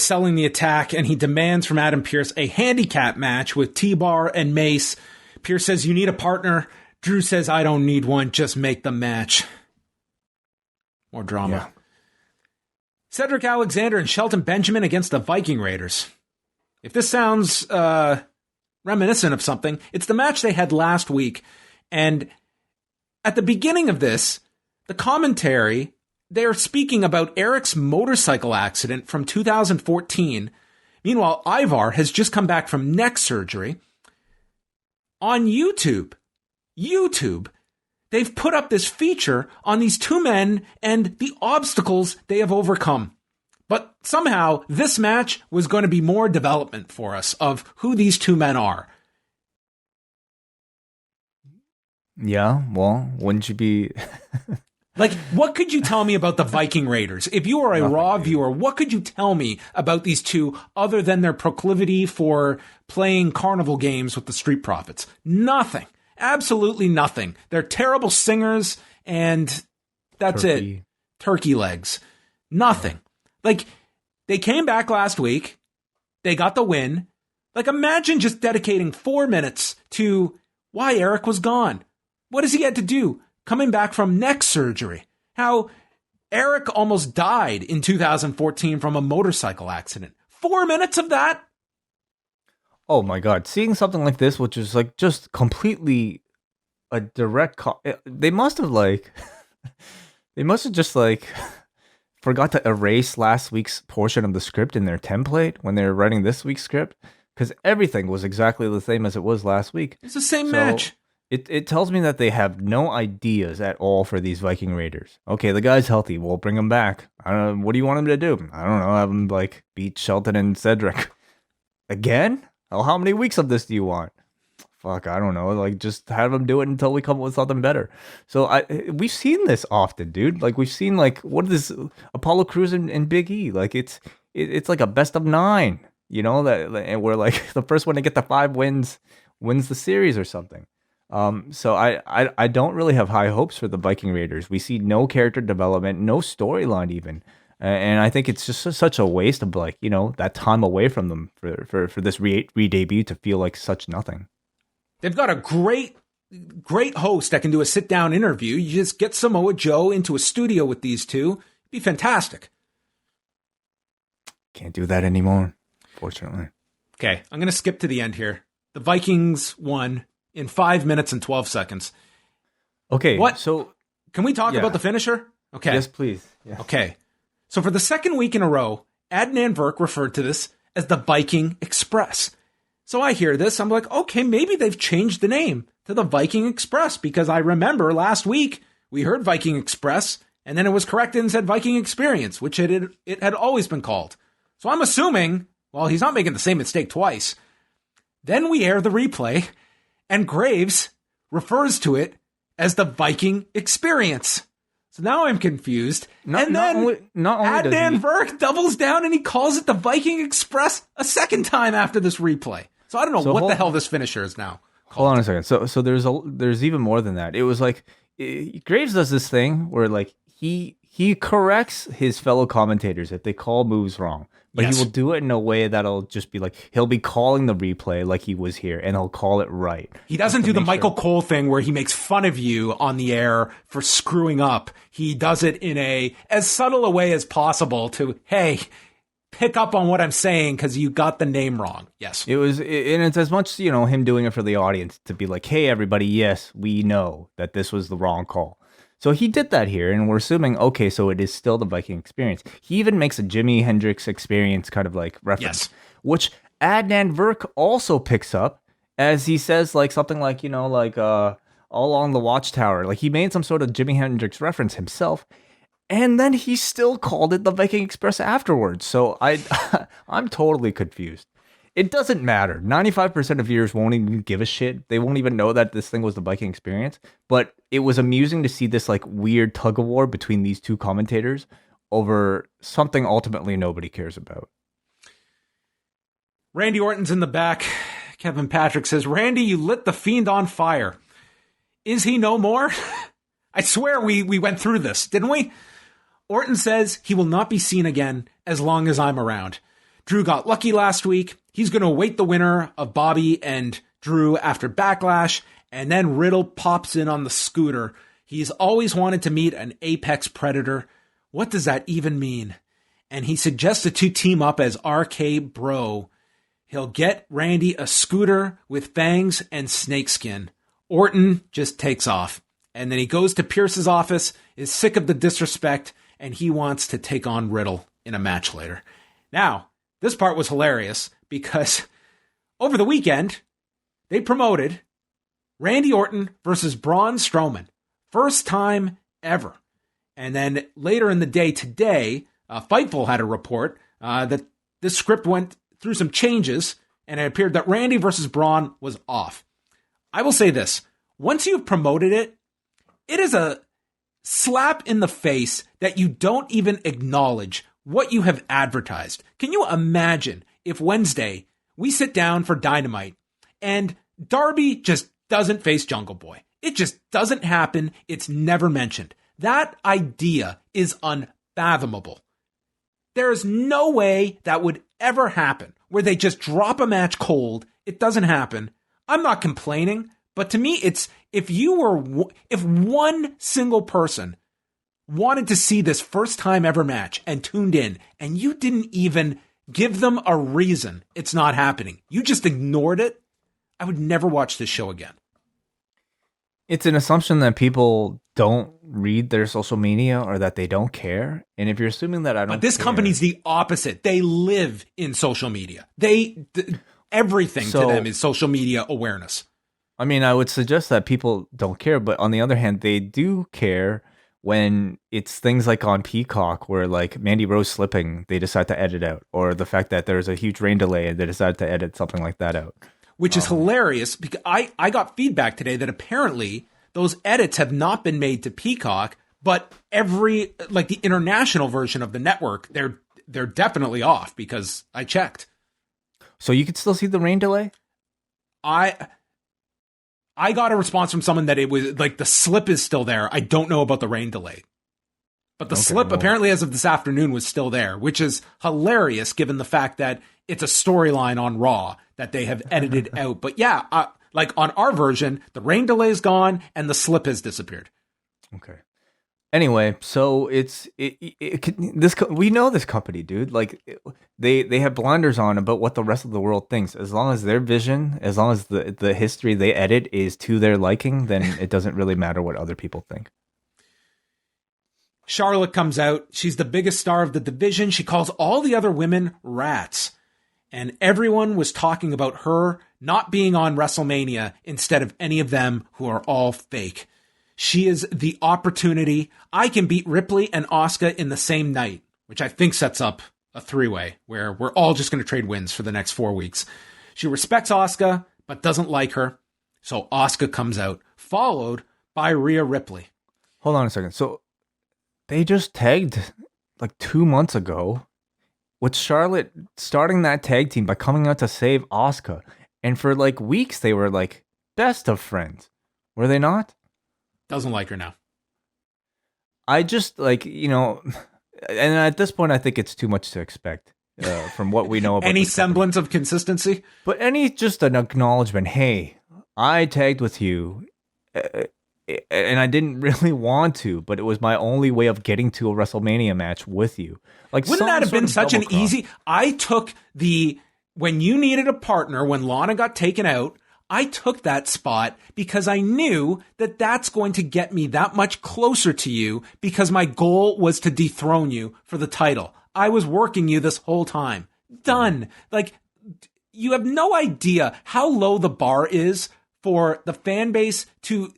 selling the attack, and he demands from Adam Pearce a handicap match with T-BAR and Mace. Pearce says, you need a partner. Drew says, I don't need one, just make the match. More drama. Yeah. Cedric Alexander and Shelton Benjamin against the Viking Raiders. If this sounds reminiscent of something, it's the match they had last week. And at the beginning of this, the commentary, they're speaking about Eric's motorcycle accident from 2014. Meanwhile, Ivar has just come back from neck surgery. On YouTube, they've put up this feature on these two men and the obstacles they have overcome. But somehow, this match was going to be more development for us of who these two men are. Yeah, well, wouldn't you be... Like, what could you tell me about the Viking Raiders? If you are a Raw viewer, what could you tell me about these two other than their proclivity for playing carnival games with the Street Profits? Nothing. Absolutely nothing. They're terrible singers, and that's it. Turkey legs. Nothing. Like, they came back last week. They got the win. Like, imagine just dedicating 4 minutes to why Eric was gone. What does he had to do? Coming back from neck surgery. How Eric almost died in 2014 from a motorcycle accident. 4 minutes of that? Oh my God. Seeing something like this, which is like just completely a direct they must have just like forgot to erase last week's portion of the script in their template when they were writing this week's script, because everything was exactly the same as it was last week. It's the same match. It tells me that they have no ideas at all for these Viking Raiders. Okay, the guy's healthy. We'll bring him back. I don't know. What do you want him to do? I don't know. Have him like beat Shelton and Cedric again? Oh, how many weeks of this do you want? Fuck, I don't know. Like, just have him do it until we come up with something better. So we've seen this often, dude. Like, we've seen like what is this? Apollo Crews and Big E. Like it's like a best of 9. You know that, and we're like the first one to get the 5 wins the series or something. So I don't really have high hopes for the Viking Raiders. We see no character development, no storyline even. And I think it's just such a waste of like, you know, that time away from them for this re-debut to feel like such nothing. They've got a great host that can do a sit-down interview. You just get Samoa Joe into a studio with these two. It'd be fantastic. Can't do that anymore, fortunately. Okay, I'm going to skip to the end here. The Vikings won in 5 minutes and 12 seconds. Okay, What? so Can we talk about the finisher? Okay. yes, please. Yeah. Okay. So for the second week in a row, Adnan Virk referred to this as the Viking Express. So I hear this. I'm like, okay, maybe they've changed the name to the Viking Express, because I remember last week we heard Viking Express and then it was corrected and said Viking Experience, which it had always been called. So I'm assuming, well, he's not making the same mistake twice. Then we air the replay and Graves refers to it as the Viking Experience. So now I'm confused. Not only Adnan Virk doubles down and he calls it the Viking Express a second time after this replay. So I don't know what the hell this finisher is now called. Hold on a second. So there's even more than that. It was like Graves does this thing where like he corrects his fellow commentators if they call moves wrong. But he will do it in a way that'll just be like, he'll be calling the replay like he was here, and he'll call it right. He doesn't do the Michael Cole thing where he makes fun of you on the air for screwing up. He does it in as subtle a way as possible to, hey, pick up on what I'm saying because you got the name wrong. Yes. And it's as much, him doing it for the audience to be like, hey, everybody, yes, we know that this was the wrong call. So he did that here, and we're assuming, okay, so it is still the Viking Experience. He even makes a Jimi Hendrix Experience kind of like reference, which Adnan Virk also picks up as he says like something like, all along the Watchtower. Like he made some sort of Jimi Hendrix reference himself, and then he still called it the Viking Express afterwards. So I'm totally confused. It doesn't matter. 95% of viewers won't even give a shit. They won't even know that this thing was the Viking Experience. But it was amusing to see this like weird tug of war between these two commentators over something ultimately nobody cares about. Randy Orton's in the back. Kevin Patrick says, Randy, you lit the Fiend on fire. Is he no more? I swear we went through this, didn't we? Orton says he will not be seen again as long as I'm around. Drew got lucky last week. He's going to await the winner of Bobby and Drew after Backlash, and then Riddle pops in on the scooter. He's always wanted to meet an apex predator. What does that even mean? And he suggests the two team up as RK Bro. He'll get Randy a scooter with fangs and snakeskin. Orton just takes off. And then he goes to Pierce's office, is sick of the disrespect, and he wants to take on Riddle in a match later. Now, this part was hilarious because over the weekend, they promoted Randy Orton versus Braun Strowman. First time ever. And then later in the day today, Fightful had a report that this script went through some changes and it appeared that Randy versus Braun was off. I will say this. Once you've promoted it, it is a slap in the face that you don't even acknowledge what you have advertised. Can you imagine if Wednesday we sit down for Dynamite and Darby just doesn't face Jungle Boy? It just doesn't happen. It's never mentioned. That idea is unfathomable. There is no way that would ever happen where they just drop a match cold. It doesn't happen. I'm not complaining, but to me, it's if one single person wanted to see this first time ever match and tuned in and you didn't even give them a reason it's not happening, you just ignored it, I would never watch this show again. It's an assumption that people don't read their social media or that they don't care. And if you're assuming that I don't But this care, company's the opposite. They live in social media. Everything to them is social media awareness. I mean, I would suggest that people don't care, but on the other hand, they do care when it's things like on Peacock where like Mandy Rose slipping, they decide to edit out, or the fact that there's a huge rain delay and they decide to edit something like that out. Which is hilarious because I got feedback today that apparently those edits have not been made to Peacock, but every like the international version of the network, they're definitely off because I checked. So you could still see the rain delay? I got a response from someone that it was like the slip is still there. I don't know about the rain delay. But the slip apparently as of this afternoon was still there, which is hilarious given the fact that it's a storyline on Raw that they have edited out. But yeah, like on our version, the rain delay is gone and the slip has disappeared. Okay. Anyway, so we know this company, dude. Like they have blinders on about what the rest of the world thinks. As long as their vision, as long as the history they edit is to their liking, then it doesn't really matter what other people think. Charlotte comes out. She's the biggest star of the division. She calls all the other women rats. And everyone was talking about her not being on WrestleMania instead of any of them who are all fake. She is the opportunity. I can beat Ripley and Asuka in the same night, which I think sets up a three-way where we're all just going to trade wins for the next 4 weeks. She respects Asuka, but doesn't like her. So Asuka comes out, followed by Rhea Ripley. Hold on a second. So they just tagged like 2 months ago with Charlotte starting that tag team by coming out to save Asuka. And for like weeks, they were like best of friends. Were they not? Doesn't like her now. I just and at this point, I think it's too much to expect from what we know about any semblance of consistency. But just an acknowledgement. Hey, I tagged with you, and I didn't really want to, but it was my only way of getting to a WrestleMania match with you. Like, wouldn't that have been such an easy? I took when you needed a partner when Lana got taken out. I took that spot because I knew that that's going to get me that much closer to you because my goal was to dethrone you for the title. I was working you this whole time. Done. Like, you have no idea how low the bar is for the fan base to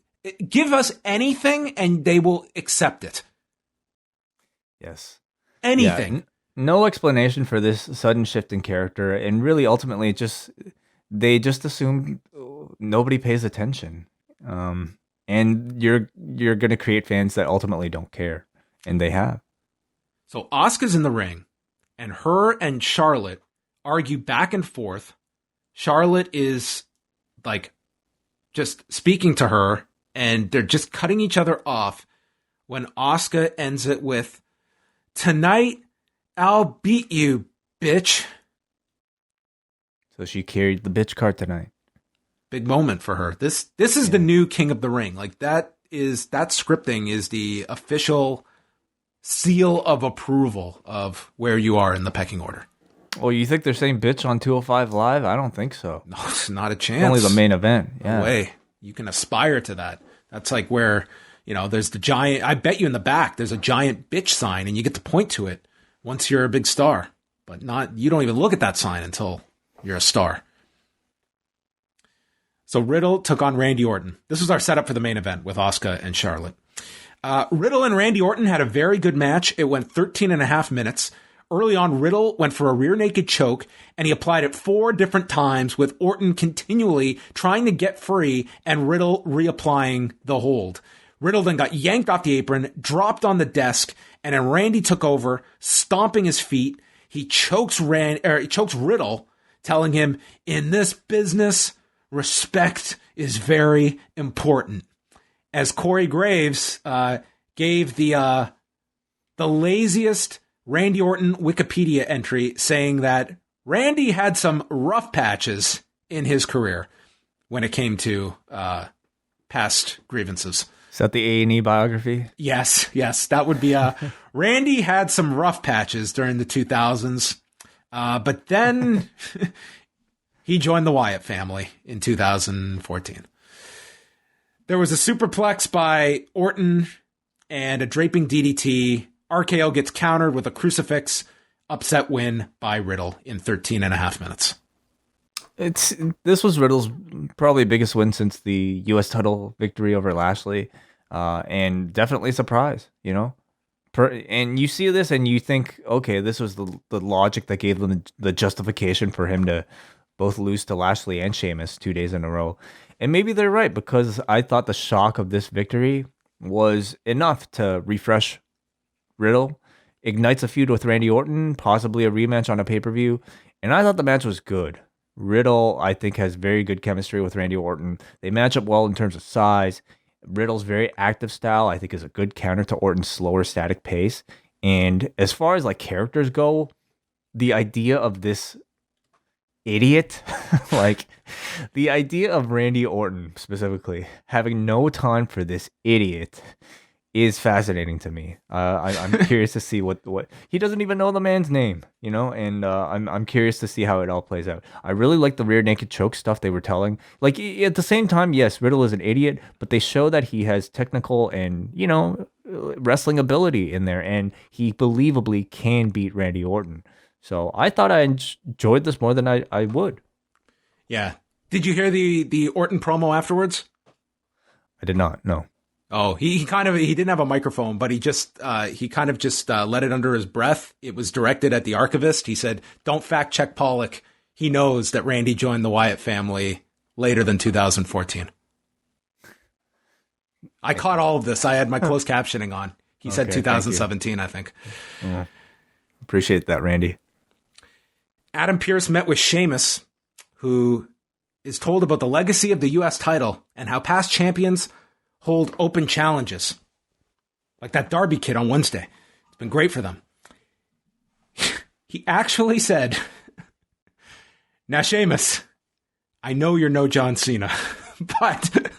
give us anything and they will accept it. Yes. Anything. Yeah, no explanation for this sudden shift in character. And really, ultimately, they just assume nobody pays attention, and you're going to create fans that ultimately don't care, and they have. So Asuka's in the ring, and her and Charlotte argue back and forth. Charlotte is like just speaking to her, and they're just cutting each other off. When Asuka ends it with, "Tonight, I'll beat you, bitch." So she carried the bitch cart tonight. Big moment for her. This is the new King of the Ring. Like that scripting is the official seal of approval of where you are in the pecking order. Well, you think they're saying bitch on 205 Live? I don't think so. No, it's not a chance. Only the main event. Yeah. No way. You can aspire to that. That's like where, there's the giant, I bet you in the back, there's a giant bitch sign and you get to point to it once you're a big star. But you don't even look at that sign until you're a star. So Riddle took on Randy Orton. This was our setup for the main event with Asuka and Charlotte. Riddle and Randy Orton had a very good match. It went 13 and a half minutes. Early on, Riddle went for a rear naked choke, and he applied it 4 different times, with Orton continually trying to get free and Riddle reapplying the hold. Riddle then got yanked off the apron, dropped on the desk, and then Randy took over, stomping his feet. He chokes Riddle, telling him, "In this business, respect is very important." As Corey Graves gave the laziest Randy Orton Wikipedia entry, saying that Randy had some rough patches in his career when it came to past grievances. Is that the A&E biography? Yes, that would be Randy had some rough patches during the 2000s, but then he joined the Wyatt family in 2014. There was a superplex by Orton and a draping DDT. RKO gets countered with a crucifix. Upset win by Riddle in 13 and a half minutes. This was Riddle's probably biggest win since the U.S. title victory over Lashley, and definitely a surprise, and you see this and you think, okay, this was the logic that gave them the justification for him to both lose to Lashley and Sheamus 2 days in a row. And maybe they're right, because I thought the shock of this victory was enough to refresh Riddle, ignites a feud with Randy Orton, possibly a rematch on a pay-per-view, and I thought the match was good. Riddle, I think, has very good chemistry with Randy Orton. They match up well in terms of size. Riddle's very active style, I think, is a good counter to Orton's slower, static pace. And as far as characters go, the idea of this idiot, the idea of Randy Orton specifically having no time for this idiot is fascinating to me. I'm curious to see what he doesn't even know the man's name, and I'm curious to see how it all plays out. I really like the rear naked choke stuff they were telling. Like at the same time, yes, Riddle is an idiot, but they show that he has technical and wrestling ability in there, and he believably can beat Randy Orton. So I thought I enjoyed this more than I would. Yeah. Did you hear the Orton promo afterwards? I did not. No. Oh, he didn't have a microphone, but he kind of just let it under his breath. It was directed at the archivist. He said, "Don't fact check Pollock. He knows that Randy joined the Wyatt family later than 2014." I caught all of this. I had my closed captioning on. He said 2017, I think. Yeah. Appreciate that, Randy. Adam Pearce met with Sheamus, who is told about the legacy of the U.S. title and how past champions hold open challenges. Like that Darby kid on Wednesday. It's been great for them. He actually said, "Now, Sheamus, I know you're no John Cena, but..."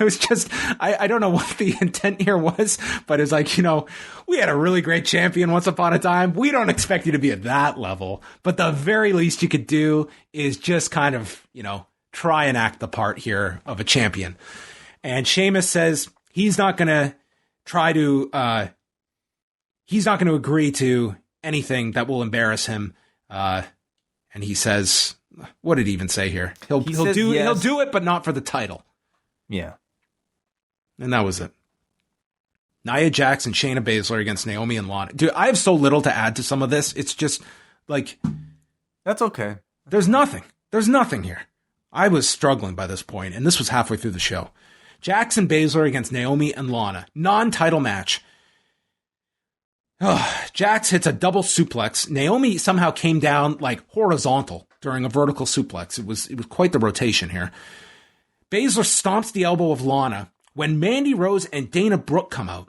It was just, I don't know what the intent here was, but it's like, we had a really great champion once upon a time. We don't expect you to be at that level, but the very least you could do is just kind of, try and act the part here of a champion. And Sheamus says he's not going to agree to anything that will embarrass him. And he says, what did he even say here? He'll do it, but not for the title. Yeah. And that was it. Nia Jax and Shayna Baszler against Naomi and Lana. Dude, I have so little to add to some of this. It's just like... That's okay. There's nothing. There's nothing here. I was struggling by this point, and this was halfway through the show. Jax and Baszler against Naomi and Lana. Non-title match. Jax hits a double suplex. Naomi somehow came down like horizontal during a vertical suplex. It was quite the rotation here. Baszler stomps the elbow of Lana when Mandy Rose and Dana Brooke come out.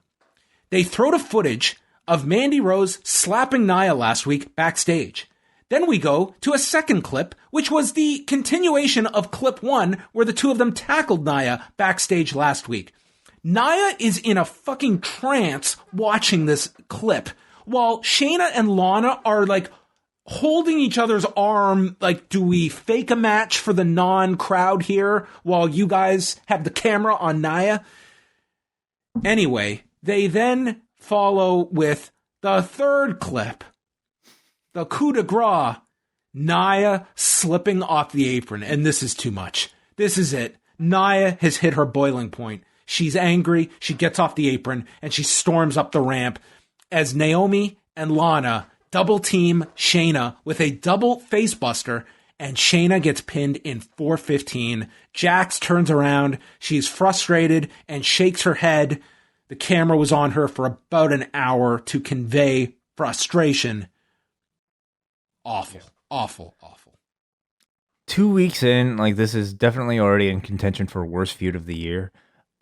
They throw to footage of Mandy Rose slapping Nia last week backstage. Then we go to a second clip, which was the continuation of clip 1, where the two of them tackled Nia backstage last week. Nia is in a fucking trance watching this clip, while Shayna and Lana are like holding each other's arm, like, do we fake a match for the non-crowd here while you guys have the camera on Nia? Anyway, they then follow with the third clip, the coup de grace, Nia slipping off the apron, and this is too much. This is it. Nia has hit her boiling point. She's angry, she gets off the apron, and she storms up the ramp as Naomi and Lana double team Shayna with a double facebuster, and Shayna gets pinned in 4:15. Jax turns around. She's frustrated and shakes her head. The camera was on her for about an hour to convey frustration. Awful, awful, awful. 2 weeks in, like, this is definitely already in contention for worst feud of the year.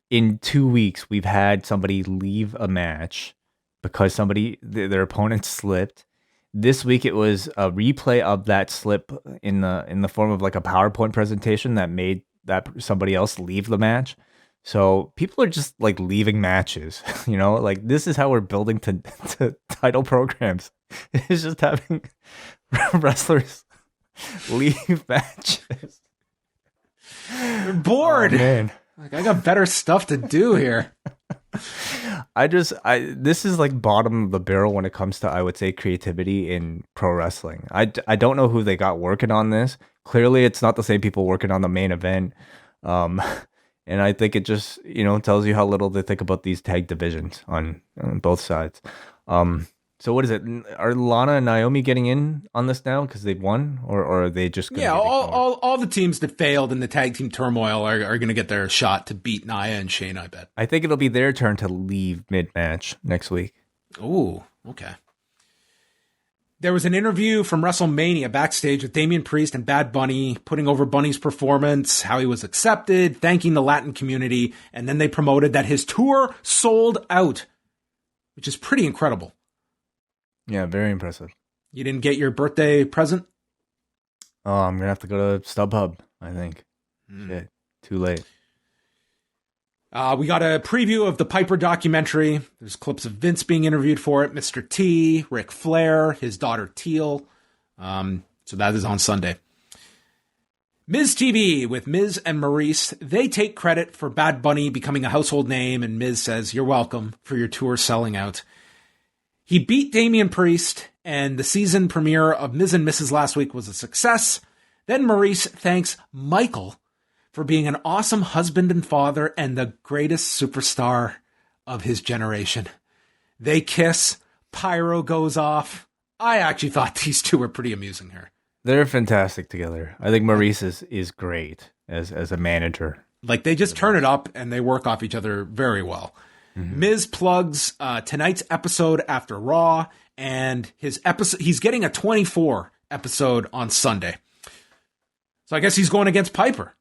In 2 weeks, we've had somebody leave a match because their opponent slipped. This week it was a replay of that slip in the form of like a PowerPoint presentation that made that somebody else leave the match. So people are just like leaving matches, like this is how we're building to title programs. It's just having wrestlers leave matches. They're bored. Oh, man. Like, I got better stuff to do here. This is like bottom of the barrel when it comes to, I would say, creativity in pro wrestling. I don't know who they got working on this. Clearly, it's not the same people working on the main event. And I think it just, tells you how little they think about these tag divisions on both sides. So what is it? Are Lana and Naomi getting in on this now because they've won, or are they just gonna all the teams that failed in the tag team turmoil are going to get their shot to beat Nia and Shayna, I bet. I think it'll be their turn to leave mid-match next week. Ooh, okay. There was an interview from WrestleMania backstage with Damian Priest and Bad Bunny, putting over Bunny's performance, how he was accepted, thanking the Latin community, and then they promoted that his tour sold out, which is pretty incredible. Yeah, very impressive. You didn't get your birthday present? Oh, I'm going to have to go to StubHub, I think. Shit, too late. We got a preview of the Piper documentary. There's clips of Vince being interviewed for it, Mr. T, Ric Flair, his daughter Teal. So that is on Sunday. Miz TV with Miz and Maurice. They take credit for Bad Bunny becoming a household name, and Miz says, "You're welcome for your tour selling out." He beat Damian Priest, and the season premiere of Miz and Mrs. last week was a success. Then Maurice thanks Michael for being an awesome husband and father and the greatest superstar of his generation. They kiss. Pyro goes off. I actually thought these two were pretty amusing here. They're fantastic together. I think Maurice is great as a manager. Like, they just turn it up and they work off each other very well. Mm-hmm. Miz plugs tonight's episode after Raw, and his episode, he's getting a 24 episode on Sunday. So I guess he's going against Piper.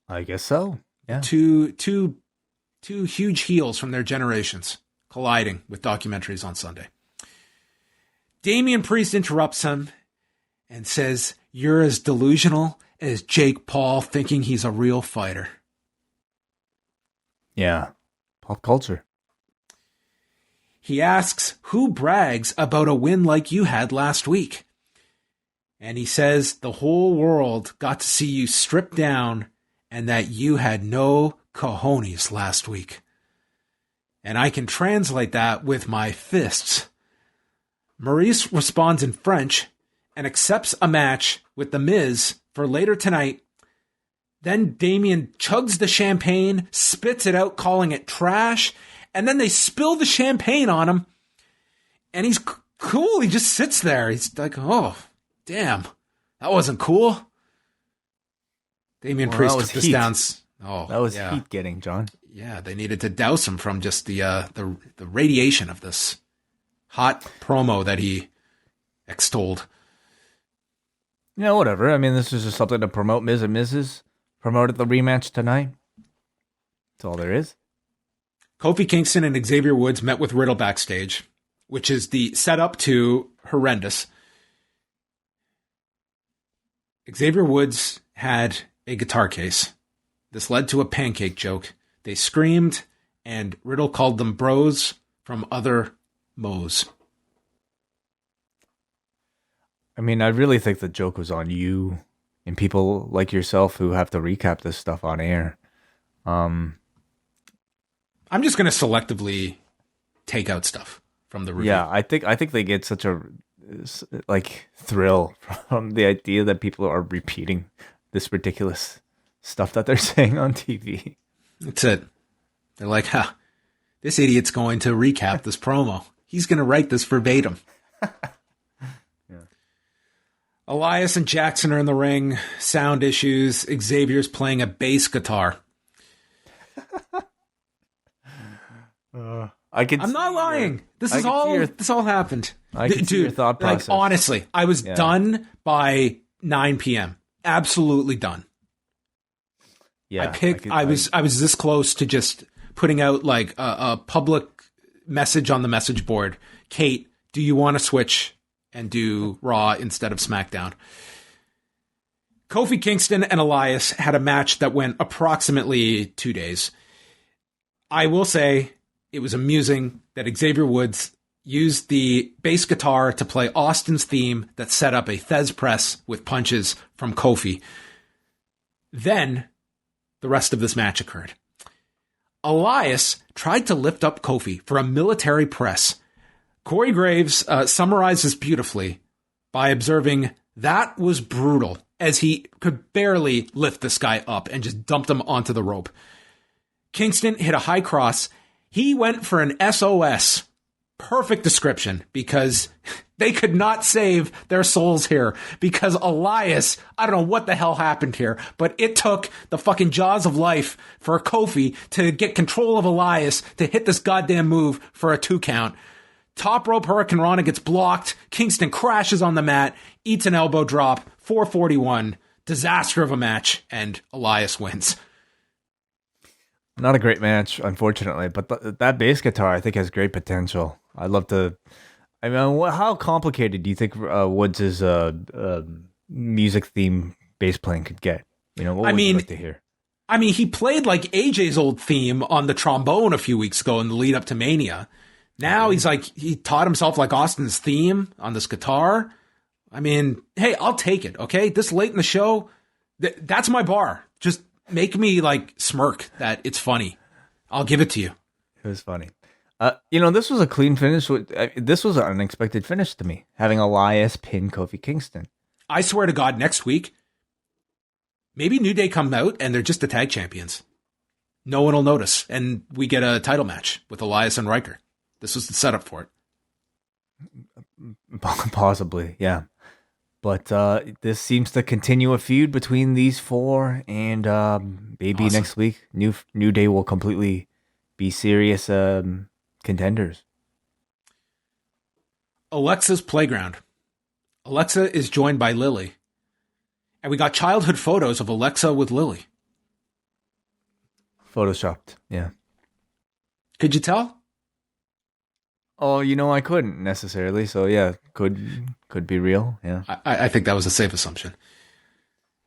I guess so. Yeah. Two huge heels from their generations colliding with documentaries on Sunday. Damian Priest interrupts him and says, "You're as delusional as Jake Paul thinking he's a real fighter." Yeah. Pop culture. He asks, "Who brags about a win like you had last week?" And he says, "The whole world got to see you stripped down and that you had no cojones last week." And I can translate that with my fists. Maurice responds in French and accepts a match with The Miz for later tonight. Then Damian chugs the champagne, spits it out, calling it trash, and then they spill the champagne on him. And he's cool. He just sits there. He's like, "Oh, damn, that wasn't cool." Damian Priest took this down. Oh, that was heat getting, John. Yeah, they needed to douse him from just the radiation of this hot promo that he extolled. Yeah, whatever. I mean, this is just something to promote Miz and Mrs. Promoted the rematch tonight. That's all there is. Kofi Kingston and Xavier Woods met with Riddle backstage, which is the setup to horrendous. Xavier Woods had a guitar case. This led to a pancake joke. They screamed, and Riddle called them bros from other mo's. I mean, I really think the joke was on you and people like yourself who have to recap this stuff on air. I'm just going to selectively take out stuff from the review. Yeah, I think they get such a thrill from the idea that people are repeating this ridiculous stuff that they're saying on TV. That's it. They're like, this idiot's going to recap this promo. He's going to write this verbatim. Elias and Jackson are in the ring. Sound issues. Xavier's playing a bass guitar. I'm not lying. This all happened. I can see your thought process. Like, honestly, I was done by 9 p.m. Absolutely done. Yeah, I was this close to just putting out like a public message on the message board. Kate, do you want to switch and do Raw instead of SmackDown? Kofi Kingston and Elias had a match that went approximately 2 days. I will say it was amusing that Xavier Woods used the bass guitar to play Austin's theme that set up a Thez press with punches from Kofi. Then the rest of this match occurred. Elias tried to lift up Kofi for a military press. Corey Graves summarizes beautifully by observing, "That was brutal," as he could barely lift this guy up and just dumped him onto the rope. Kingston hit a high cross. He went for an SOS. Perfect description, because they could not save their souls here, because Elias, I don't know what the hell happened here, but it took the fucking jaws of life for Kofi to get control of Elias to hit this goddamn move for a 2 count. Top rope Hurricane Rana gets blocked. Kingston crashes on the mat, eats an elbow drop, 441. Disaster of a match, and Elias wins. Not a great match, unfortunately, but that bass guitar, I think, has great potential. I'd love to. I mean, how complicated do you think Woods' music theme bass playing could get? You know, what would you like to hear? I mean, he played like AJ's old theme on the trombone a few weeks ago in the lead up to Mania. Now he's like, he taught himself like Austin's theme on this guitar. I mean, hey, I'll take it. Okay. This late in the show, that's my bar. Just make me like smirk that it's funny. I'll give it to you. It was funny. This was a clean finish. This was an unexpected finish to me, having Elias pin Kofi Kingston. I swear to God, next week, maybe New Day come out and they're just the tag champions. No one will notice. And we get a title match with Elias and Riker. This was the setup for it. Possibly, yeah. But this seems to continue a feud between these four, and maybe Awesome. Next week, New Day will completely be serious contenders. Alexa's playground. Alexa is joined by Lily. And we got childhood photos of Alexa with Lily. Photoshopped, yeah. Could you tell? Oh, I couldn't necessarily. So yeah, could be real. Yeah. I think that was a safe assumption.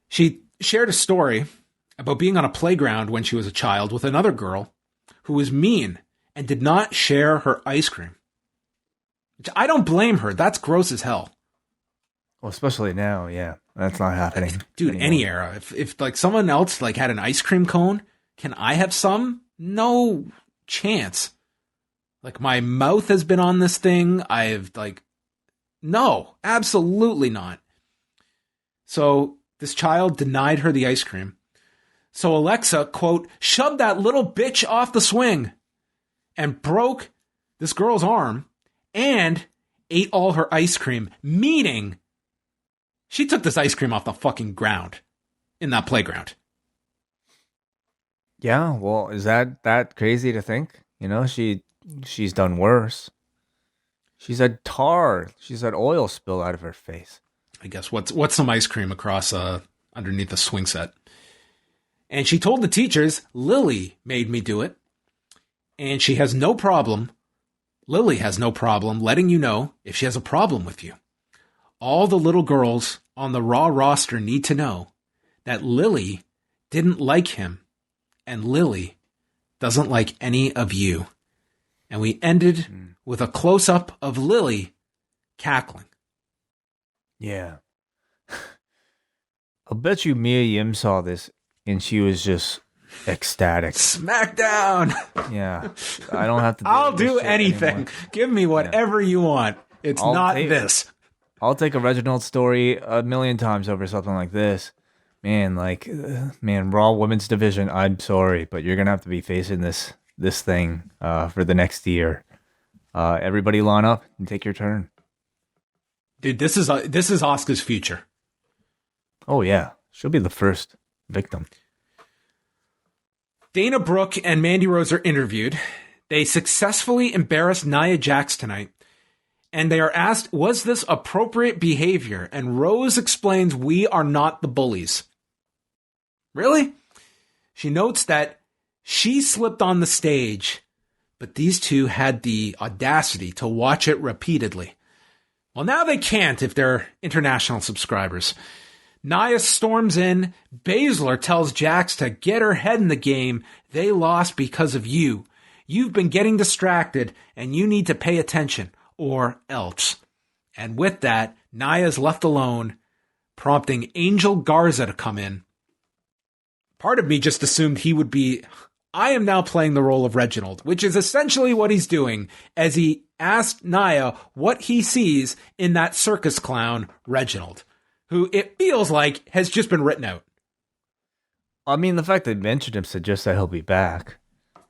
She shared a story about being on a playground when she was a child with another girl who was mean and did not share her ice cream. Which I don't blame her. That's gross as hell. Well, especially now, yeah. That's not happening. Dude, anymore. any era. If like someone else like had an ice cream cone, can I have some? No chance. Like my mouth has been on this thing. No, absolutely not. So this child denied her the ice cream. So Alexa, quote, shoved that little bitch off the swing and broke this girl's arm and ate all her ice cream, meaning she took this ice cream off the fucking ground in that playground. Yeah, well, is that crazy to think? She's done worse. She's had oil spill out of her face. I guess what's some ice cream across underneath the swing set. And she told the teachers, Lily made me do it. And Lily has no problem letting you know if she has a problem with you. All the little girls on the Raw roster need to know that Lily didn't like him and Lily doesn't like any of you. And we ended with a close-up of Lily cackling. Yeah. I'll bet you Mia Yim saw this and she was just ecstatic. SmackDown! Yeah. I don't have to I'll this do shit anything. anymore. Give me whatever you want. It's not this. I'll take a Reginald story a million times over something like this. Man, Raw Women's Division, I'm sorry, but you're going to have to be facing this thing for the next year. Everybody line up and take your turn. Dude, this is Asuka's future. Oh, yeah. She'll be the first victim. Dana Brooke and Mandy Rose are interviewed. They successfully embarrassed Nia Jax tonight. And they are asked, was this appropriate behavior? And Rose explains, we are not the bullies. Really? She notes that she slipped on the stage, but these two had the audacity to watch it repeatedly. Well, now they can't if they're international subscribers. Nia storms in. Baszler tells Jax to get her head in the game. They lost because of you. You've been getting distracted, and you need to pay attention. Or else. And with that, Nia's left alone, prompting Angel Garza to come in. Part of me just assumed he would be, I am now playing the role of Reginald, which is essentially what he's doing, as he asked Nia what he sees in that circus clown, Reginald, who it feels like has just been written out. I mean, the fact they mentioned him suggests that he'll be back.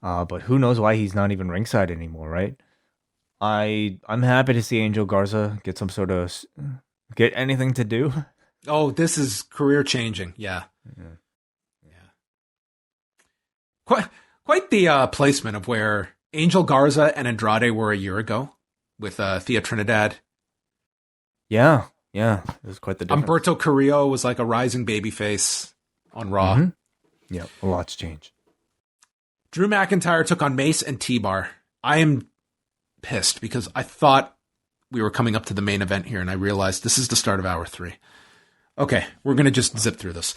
But who knows why he's not even ringside anymore, right? I'm happy to see Angel Garza get get anything to do. Oh, this is career changing. Yeah. Quite the placement of where Angel Garza and Andrade were a year ago with Thea Trinidad. Yeah. It was quite the difference. Humberto Carrillo was like a rising babyface on Raw. Mm-hmm. Yeah, a lot's changed. Drew McIntyre took on Mace and T-Bar. I am pissed because I thought we were coming up to the main event here and I realized this is the start of hour 3. Okay, we're going to just zip through this.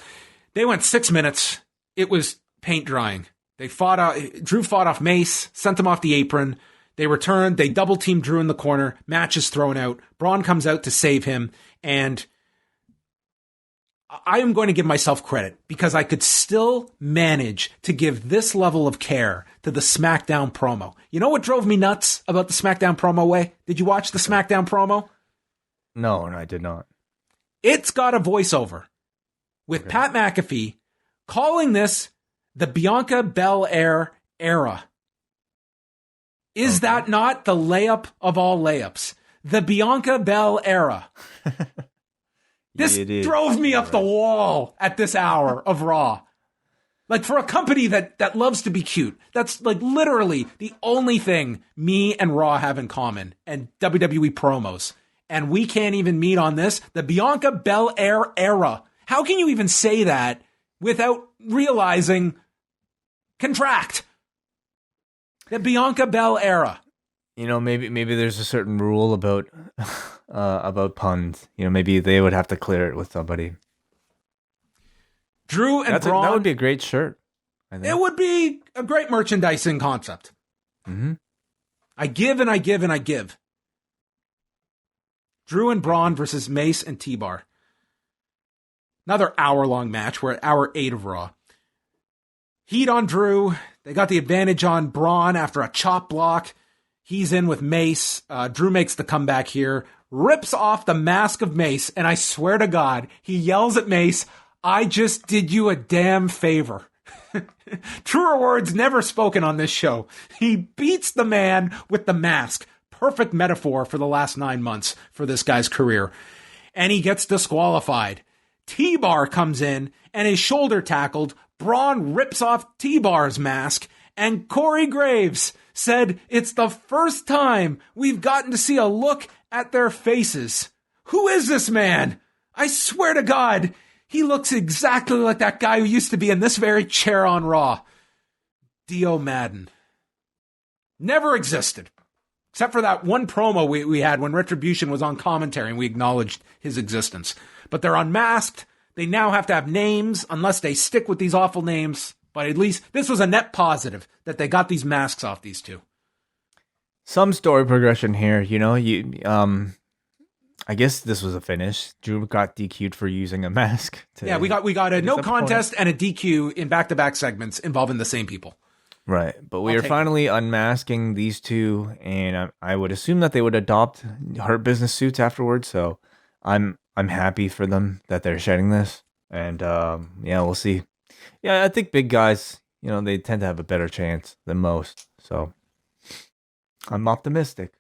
They went 6 minutes. it was paint drying. Drew fought off Mace, sent him off the apron. They returned. They double teamed Drew in the corner. Match is thrown out. Braun comes out to save him. And I am going to give myself credit because I could still manage to give this level of care to the SmackDown promo. You know what drove me nuts about the SmackDown promo, Way? Did you watch the SmackDown promo? No, I did not. It's got a voiceover with Pat McAfee calling this the Bianca Belair era. Is that not the layup of all layups? The Bianca Belair era. This drove me up the wall at this hour of Raw. Like, for a company that loves to be cute, that's like literally the only thing me and Raw have in common, and WWE promos. And we can't even meet on this. The Bianca Belair era. How can you even say that without realizing contract? The Bianca Belair era. You know, maybe there's a certain rule about puns. You know, maybe they would have to clear it with somebody. Drew and Braun. That would be a great shirt. I think. It would be a great merchandising concept. Mm-hmm. I give and I give and I give. Drew and Braun versus Mace and T-BAR. Another hour-long match. We're at hour 8 of Raw. Heat on Drew. They got the advantage on Braun after a chop block. He's in with Mace. Drew makes the comeback here. Rips off the mask of Mace. And I swear to God, he yells at Mace, "I just did you a damn favor." Truer words never spoken on this show. He beats the man with the mask. Perfect metaphor for the last 9 months for this guy's career. And he gets disqualified. T-BAR comes in and is shoulder tackled. Braun rips off T-BAR's mask. And Corey Graves said it's the first time we've gotten to see a look at their faces. Who is this man? I swear to God, he looks exactly like that guy who used to be in this very chair on Raw. Dio Madden. Never existed. Except for that one promo we had when Retribution was on commentary and we acknowledged his existence. But they're unmasked. They now have to have names unless they stick with these awful names. But at least this was a net positive that they got these masks off these two. Some story progression here, you know. I guess this was a finish. Drew got DQ'd for using a mask. Yeah, we got a no contest and a DQ in back-to-back segments involving the same people. Right, but we are finally unmasking these two, and I would assume that they would adopt Hurt Business suits afterwards. So I'm happy for them that they're shedding this, and yeah, we'll see. Yeah, I think big guys, you know, they tend to have a better chance than most. So I'm optimistic.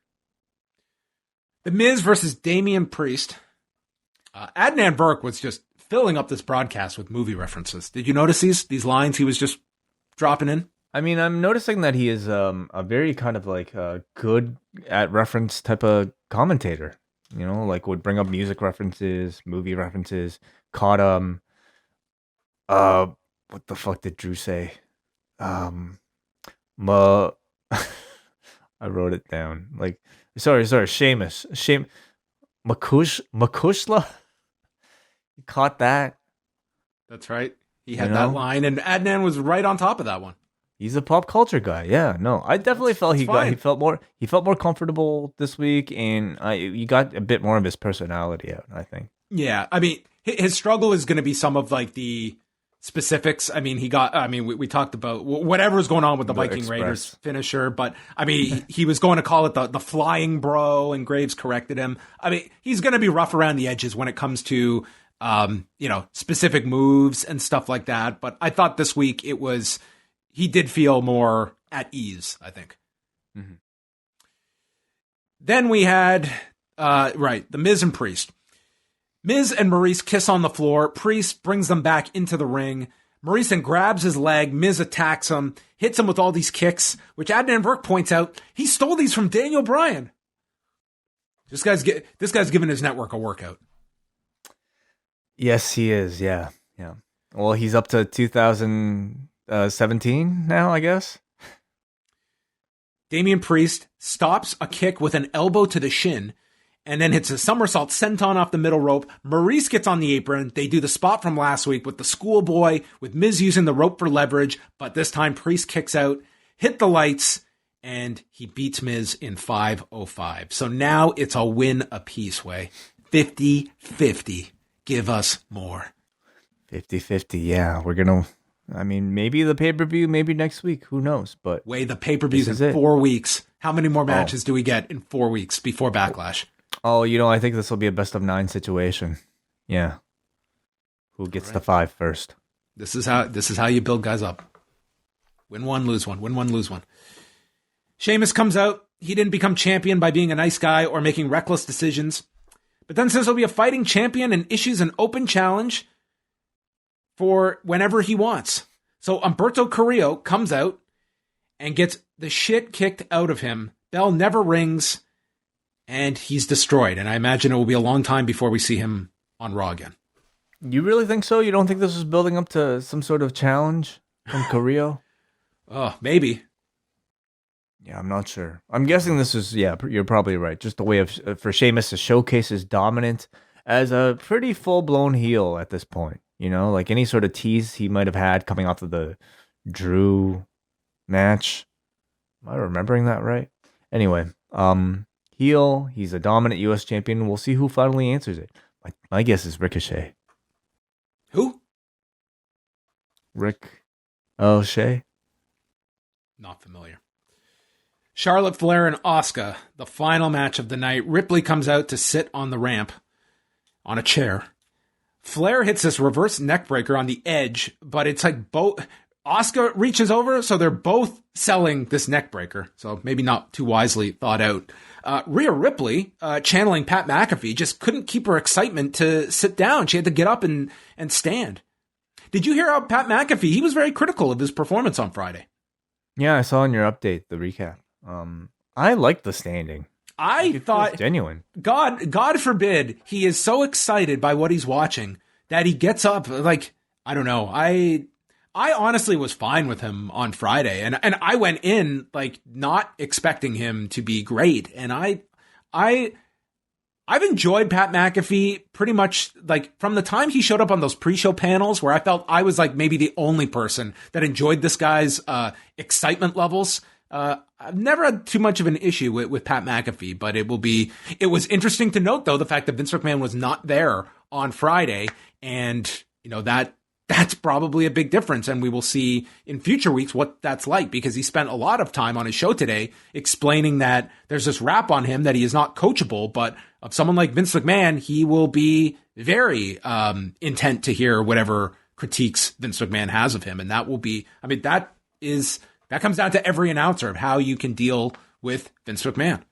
The Miz versus Damian Priest. Adnan Burke was just filling up this broadcast with movie references. Did you notice these lines he was just dropping in? I mean, I'm noticing that he is a very kind of like good at reference type of commentator. You know, like would bring up music references, movie references. Caught what the fuck did Drew say? I wrote it down. Like, sorry, Sheamus. Makushla? You caught that? That's right. He had that line, and Adnan was right on top of that one. He's a pop culture guy. Yeah, no, I definitely felt he felt more comfortable this week, and you got a bit more of his personality out, I think. Yeah, I mean, his struggle is going to be some of like the specifics. I mean, we talked about whatever's going on with the Viking Express Raiders finisher, but I mean, he was going to call it the flying bro, and Graves corrected him. I mean, he's going to be rough around the edges when it comes to specific moves and stuff like that. But I thought this week he did feel more at ease, I think. Mm-hmm. Then we had the Miz and Priest. Miz and Maurice kiss on the floor. Priest brings them back into the ring. Maurice then grabs his leg. Miz attacks him, hits him with all these kicks, which Adnan Burke points out he stole these from Daniel Bryan. This guy's giving his network a workout. Yes, he is. Yeah. Well, he's up to 2017 now, I guess. Damian Priest stops a kick with an elbow to the shin and then hits a somersault senton off the middle rope. Maurice gets on the apron. They do the spot from last week with the schoolboy, with Miz using the rope for leverage, but this time Priest kicks out, hit the lights, and he beats Miz in 5:05. So now it's a win apiece, Way. 50-50. Give us more. 50-50, yeah. We're going to... I mean, maybe the pay-per-view, maybe next week. Who knows? But Way, the pay-per-view's in 4 weeks. How many more matches do we get in 4 weeks before Backlash? Oh, I think this will be a best-of-9 situation. Yeah. Who gets the 5 first? This is how you build guys up. Win one, lose one. Win one, lose one. Sheamus comes out. He didn't become champion by being a nice guy or making reckless decisions, but then says he'll be a fighting champion and issues an open challenge for whenever he wants. So Humberto Carrillo comes out and gets the shit kicked out of him. Bell never rings, and he's destroyed. And I imagine it will be a long time before we see him on Raw again. You really think so? You don't think this was building up to some sort of challenge from Carrillo? Oh, maybe. Yeah, I'm not sure. I'm guessing this is, you're probably right. Just a way for Sheamus to showcase his dominance as a pretty full-blown heel at this point. Like any sort of tease he might have had coming off of the Drew match. Am I remembering that right? Anyway, heel, he's a dominant U.S. champion. We'll see who finally answers it. My guess is Ricochet. Who? Rick O'Shea? Not familiar. Charlotte Flair and Asuka, the final match of the night. Ripley comes out to sit on the ramp on a chair. Flair hits this reverse neckbreaker on the edge, but it's like both... Asuka reaches over, so they're both selling this neckbreaker. So maybe not too wisely thought out. Rhea Ripley, channeling Pat McAfee, just couldn't keep her excitement to sit down. She had to get up and stand. Did you hear how Pat McAfee, he was very critical of his performance on Friday. Yeah, I saw in your update, the recap. I liked the standing. I thought genuine. God forbid he is so excited by what he's watching that he gets up. Like, I don't know. I honestly was fine with him on Friday, and I went in like not expecting him to be great. And I've enjoyed Pat McAfee pretty much like from the time he showed up on those pre-show panels where I felt I was like maybe the only person that enjoyed this guy's excitement levels. I've never had too much of an issue with Pat McAfee, but it was interesting to note though, the fact that Vince McMahon was not there on Friday. And that's probably a big difference. And we will see in future weeks what that's like, because he spent a lot of time on his show today explaining that there's this rap on him that he is not coachable, but of someone like Vince McMahon, he will be very intent to hear whatever critiques Vince McMahon has of him. And that will be, that comes down to every announcer of how you can deal with Vince McMahon.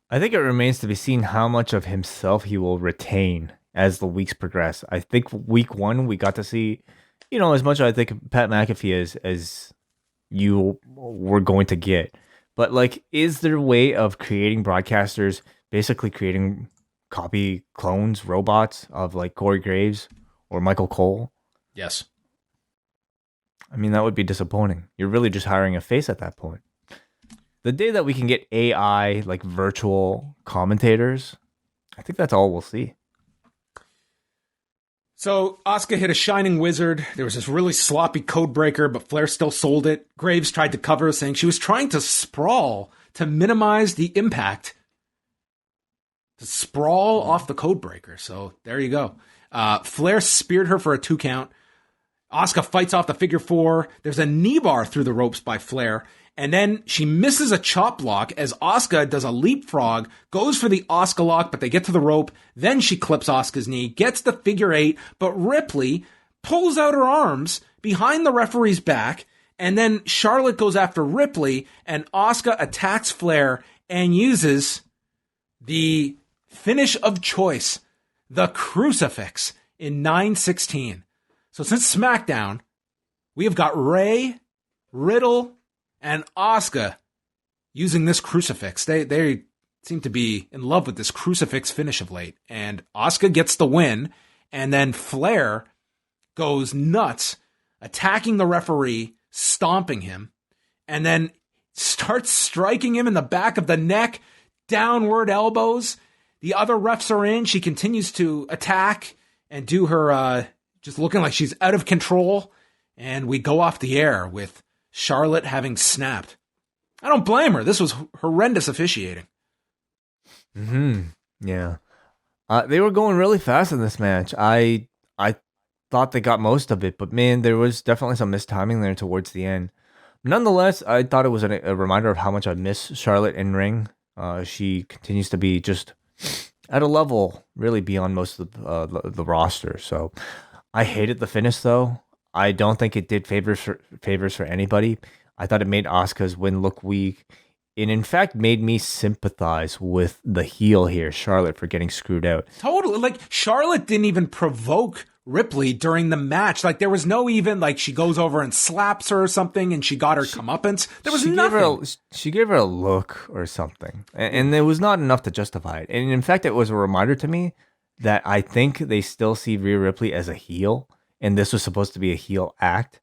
I think it remains to be seen how much of himself he will retain as the weeks progress. I think week 1, we got to see, as much as I think Pat McAfee as you were going to get. But like, is there a way of creating broadcasters, basically creating copy clones, robots of like Corey Graves or Michael Cole? Yes. I mean, that would be disappointing. You're really just hiring a face at that point. The day that we can get AI, like virtual commentators, I think that's all we'll see. So Asuka hit a Shining Wizard. There was this really sloppy code breaker, but Flair still sold it. Graves tried to cover, saying she was trying to sprawl to minimize the impact. To sprawl off the code breaker. So there you go. Flair speared her for a 2 count. Asuka fights off the figure 4. There's a knee bar through the ropes by Flair. And then she misses a chop block as Asuka does a leapfrog, goes for the Asuka lock, but they get to the rope. Then she clips Asuka's knee, gets the figure 8, but Ripley pulls out her arms behind the referee's back. And then Charlotte goes after Ripley, and Asuka attacks Flair and uses the finish of choice, the crucifix, in 9:16. So since SmackDown, we have got Ray, Riddle, and Asuka using this crucifix. They seem to be in love with this crucifix finish of late. And Asuka gets the win, and then Flair goes nuts, attacking the referee, stomping him, and then starts striking him in the back of the neck, downward elbows. The other refs are in. She continues to attack and do her, just looking like she's out of control. And we go off the air with Charlotte having snapped. I don't blame her. This was horrendous officiating. Yeah. They were going really fast in this match. I thought they got most of it, but man, there was definitely some mistiming there towards the end. Nonetheless, I thought it was a reminder of how much I miss Charlotte in ring. She continues to be just at a level really beyond most of the roster. So I hated the finish, though. I don't think it did favors for anybody. I thought it made Asuka's win look weak. It, in fact, made me sympathize with the heel here, Charlotte, for getting screwed out. Totally. Like, Charlotte didn't even provoke Ripley during the match. Like, there was no even, like, she goes over and slaps her or something, and she got her comeuppance. There was nothing. She gave her a look or something, and it was not enough to justify it. And in fact, it was a reminder to me that I think they still see Rhea Ripley as a heel, and this was supposed to be a heel act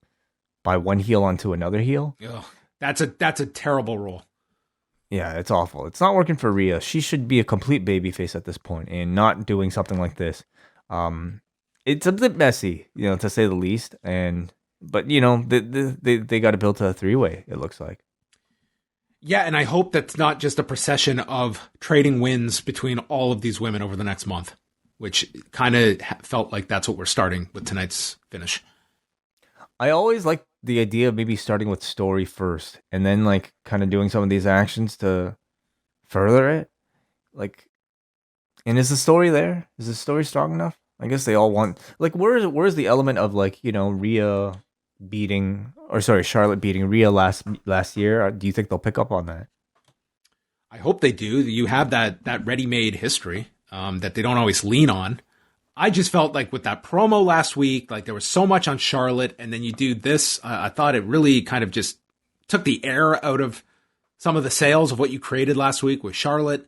by one heel onto another heel. Ugh, that's a terrible rule. Yeah, it's awful. It's not working for Rhea. She should be a complete babyface at this point and not doing something like this. It's a bit messy, to say the least. But they got to build to a three-way, it looks like. Yeah, and I hope that's not just a procession of trading wins between all of these women over the next month, which kind of felt like that's what we're starting with tonight's finish. I always like the idea of maybe starting with story first and then like kind of doing some of these actions to further it. Like, and is the story there? Is the story strong enough? I guess they all want, like, where's the element of like, Charlotte beating Rhea last year? Do you think they'll pick up on that? I hope they do. You have that ready-made history that they don't always lean on. I just felt like with that promo last week, like there was so much on Charlotte, and then you do this. I thought it really kind of just took the air out of some of the sales of what you created last week with Charlotte.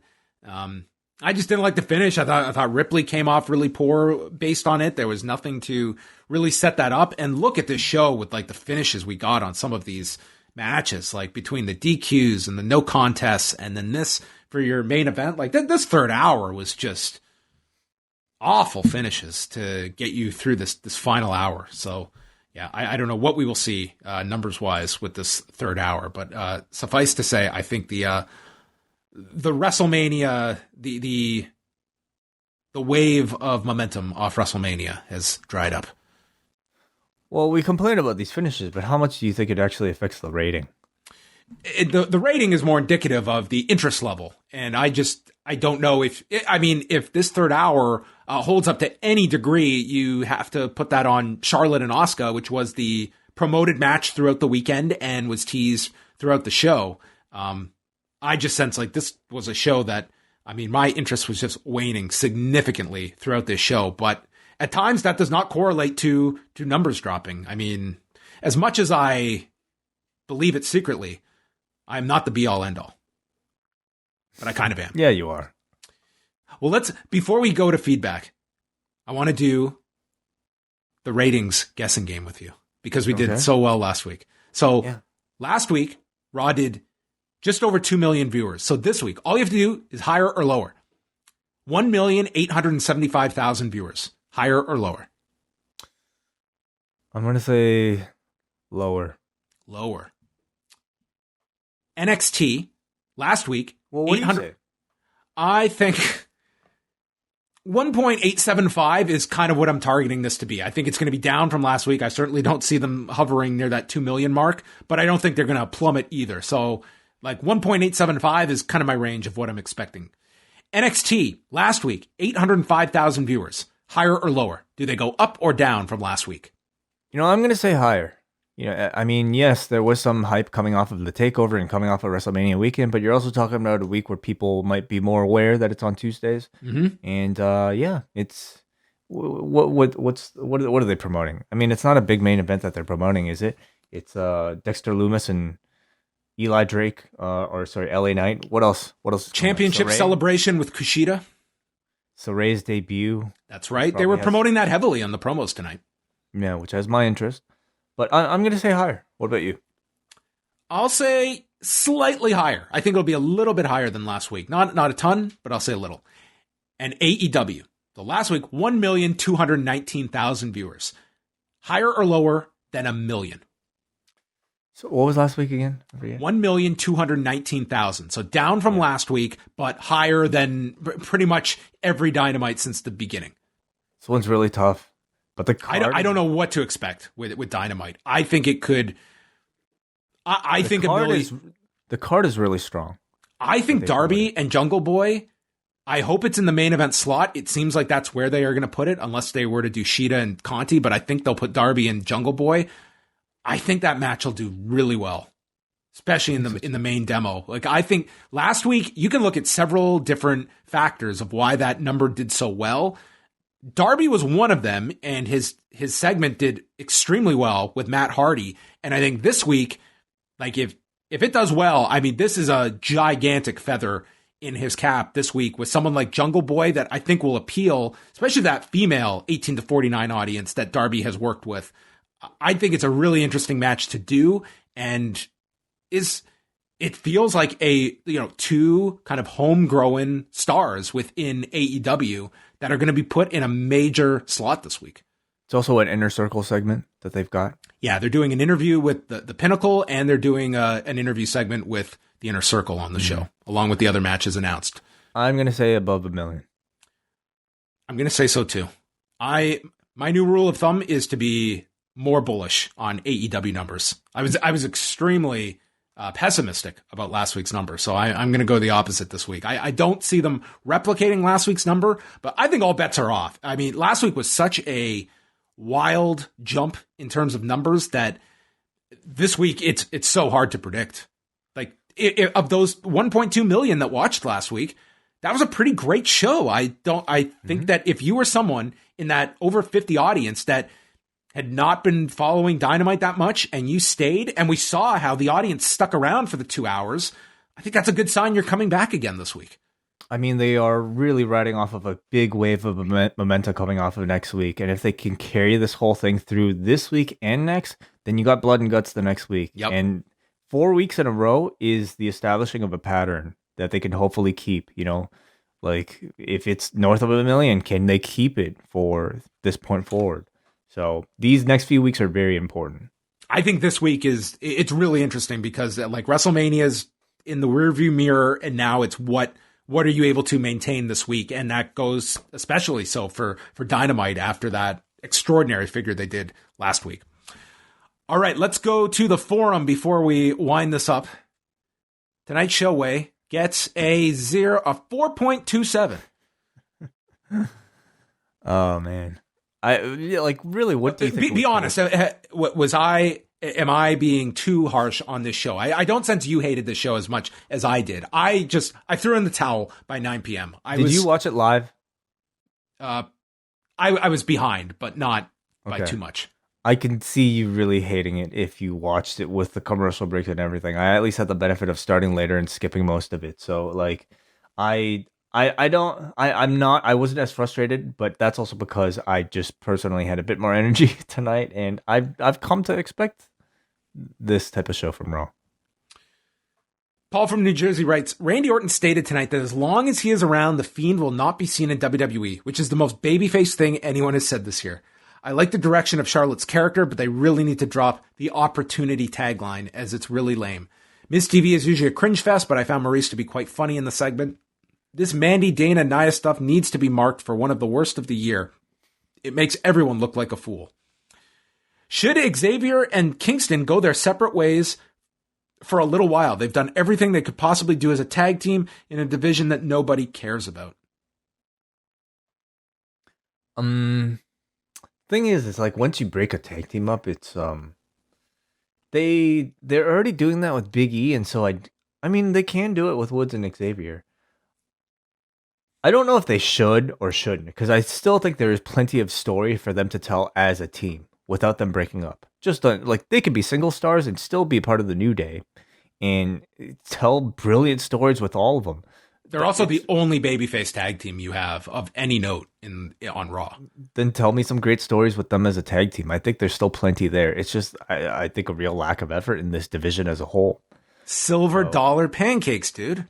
I just didn't like the finish. I thought Ripley came off really poor based on it. There was nothing to really set that up. And look at this show with like the finishes we got on some of these matches, like between the DQs and the no contests, and then this for your main event. Like this third hour was just awful finishes to get you through this final hour. So yeah, I don't know what we will see numbers wise with this third hour, but suffice to say, I think the WrestleMania, the wave of momentum off WrestleMania has dried up. Well, we complain about these finishes, but how much do you think it actually affects the rating? The rating is more indicative of the interest level. And I don't know if this third hour holds up to any degree, you have to put that on Charlotte and Asuka, which was the promoted match throughout the weekend and was teased throughout the show. I just sense like this was a show that, my interest was just waning significantly throughout this show. But at times that does not correlate to numbers dropping. As much as I believe it secretly, I'm not the be all end all. But I kind of am. Yeah, you are. Well, before we go to feedback, I want to do the ratings guessing game with you because we did so well last week. So Last week, Raw did just over 2 million viewers. So this week, all you have to do is higher or lower. 1,875,000 viewers. Higher or lower? I'm going to say lower. Lower. NXT, last week, well, what 800. Do you say? I think 1.875 is kind of what I'm targeting this to be. I think it's going to be down from last week. I certainly don't see them hovering near that 2 million mark, but I don't think they're going to plummet either. So like 1.875 is kind of my range of what I'm expecting. NXT, last week, 805,000 viewers. Higher or lower? Do they go up or down from last week? I'm going to say higher. Yes, there was some hype coming off of the takeover and coming off of WrestleMania weekend, but you're also talking about a week where people might be more aware that it's on Tuesdays. Mm-hmm. And it's what are they promoting? It's not a big main event that they're promoting, is it? It's Dexter Lumis and Eli Drake, LA Knight. What else? Championship celebration with Kushida. Saray's debut. That's right. They were promoting that heavily on the promos tonight. Yeah, which has my interest. But I'm going to say higher. What about you? I'll say slightly higher. I think it'll be a little bit higher than last week. Not a ton, but I'll say a little. And AEW, the last week, 1,219,000 viewers. Higher or lower than 1 million? So what was last week again? 1,219,000. So down from last week, but higher than pretty much every Dynamite since the beginning. This one's really tough. But the card, I don't know what to expect with Dynamite. I think it could. I think the card is really strong. I think Darby and Jungle Boy. I hope it's in the main event slot. It seems like that's where they are going to put it, unless they were to do Sheeta and Conti. But I think they'll put Darby and Jungle Boy. I think that match will do really well, especially in the main demo. Like, I think last week you can look at several different factors of why that number did so well. Darby was one of them, and his segment did extremely well with Matt Hardy. And I think this week, like, if it does well, I mean, this is a gigantic feather in his cap this week with someone like Jungle Boy that I think will appeal, especially that female 18 to 49 audience that Darby has worked with. I think it's a really interesting match to do, and it feels like two kind of homegrown stars within AEW that are going to be put in a major slot this week. It's also an Inner Circle segment that they've got. Yeah, they're doing an interview with the Pinnacle, and they're doing an interview segment with the Inner Circle on the show, along with the other matches announced. I'm going to say above 1 million. I'm going to say so too. My new rule of thumb is to be more bullish on AEW numbers. I was extremely pessimistic about last week's number, so I'm going to go the opposite this week. I don't see them replicating last week's number, but I think all bets are off. I mean, last week was such a wild jump in terms of numbers that this week it's so hard to predict. Like, of those 1.2 million that watched last week, that was a pretty great show. I think that if you were someone in that over 50 audience that had not been following Dynamite that much and you stayed, and we saw how the audience stuck around for the 2 hours, I think that's a good sign you're coming back again this week. I mean, they are really riding off of a big wave of momentum coming off of next week. And if they can carry this whole thing through this week and next, then you got blood and guts the next week. Yep. And 4 weeks in a row is the establishing of a pattern that they can hopefully keep. You know, like, if it's north of 1 million, can they keep it for this point forward? So these next few weeks are very important. I think this week it's really interesting because, like, WrestleMania is in the rearview mirror, and now it's what are you able to maintain this week? And that goes especially so for Dynamite after that extraordinary figure they did last week. All right, let's go to the forum before we wind this up. Tonight's show way gets a 4.27. Oh man. Really, what do you think? Be honest. Am I being too harsh on this show? I don't sense you hated this show as much as I did. I threw in the towel by 9 p.m. Did you watch it live? I was behind, but not by too much. I can see you really hating it if you watched it with the commercial breaks and everything. I at least had the benefit of starting later and skipping most of it. So, like, I wasn't as frustrated, but that's also because I just personally had a bit more energy tonight, and I've come to expect this type of show from Raw. Paul from New Jersey writes, Randy Orton stated tonight that as long as he is around, The Fiend will not be seen in WWE, which is the most babyface thing anyone has said this year. I like the direction of Charlotte's character, but they really need to drop the opportunity tagline, as it's really lame. Miz TV is usually a cringe fest, but I found Maurice to be quite funny in the segment. This Mandy, Dana, Nia stuff needs to be marked for one of the worst of the year. It makes everyone look like a fool. Should Xavier and Kingston go their separate ways for a little while? They've done everything they could possibly do as a tag team in a division that nobody cares about. Thing is, it's like once you break a tag team up, it's they're already doing that with Big E, and so I mean they can do it with Woods and Xavier. I don't know if they should or shouldn't, because I still think there is plenty of story for them to tell as a team without them breaking up. Just like they could be single stars and still be part of the New Day and tell brilliant stories with all of them. They're also the only babyface tag team you have of any note on Raw. Then tell me some great stories with them as a tag team. I think there's still plenty there. It's just, I think, a real lack of effort in this division as a whole. Silver dollar pancakes, dude.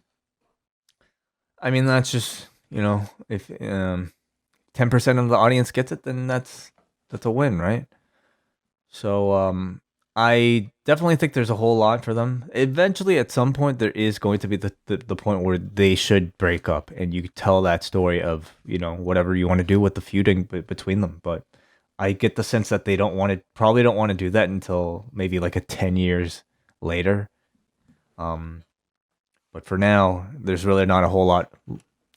I mean, that's just if 10% of the audience gets it, then that's a win, right? So I definitely think there's a whole lot for them. Eventually, at some point, there is going to be the point where they should break up, and you tell that story of whatever you want to do with the feuding between them. But I get the sense that they probably don't want to do that until maybe like 10 years later. But for now, there's really not a whole lot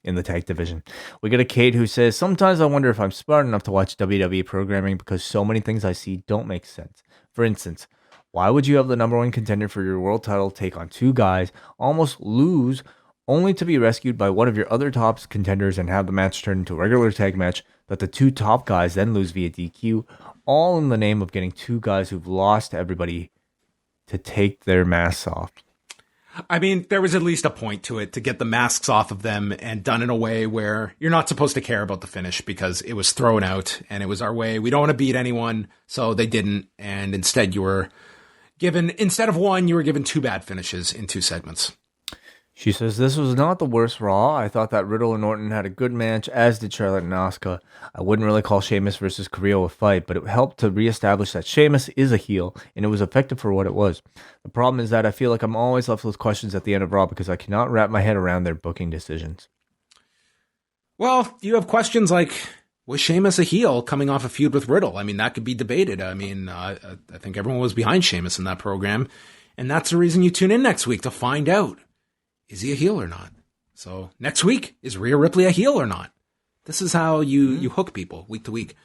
in the tag division. We got a Kate who says, sometimes I wonder if I'm smart enough to watch WWE programming because so many things I see don't make sense. For instance, why would you have the number one contender for your world title take on two guys, almost lose, only to be rescued by one of your other top contenders and have the match turn into a regular tag match that the two top guys then lose via DQ, all in the name of getting two guys who've lost to everybody to take their masks off? I mean, there was at least a point to it to get the masks off of them and done in a way where you're not supposed to care about the finish because it was thrown out and it was our way. We don't want to beat anyone, so they didn't. And instead you were given, instead of one, you were given two bad finishes in two segments. She says, this was not the worst Raw. I thought that Riddle and Orton had a good match, as did Charlotte and Asuka. I wouldn't really call Sheamus versus Carrillo a fight, but it helped to reestablish that Sheamus is a heel, and it was effective for what it was. The problem is that I feel like I'm always left with questions at the end of Raw because I cannot wrap my head around their booking decisions. Well, you have questions like, was Sheamus a heel coming off a feud with Riddle? I mean, that could be debated. I mean, I think everyone was behind Sheamus in that program, and that's the reason you tune in next week to find out. Is he a heel or not? So next week, is Rhea Ripley a heel or not? This is how you hook people week to week.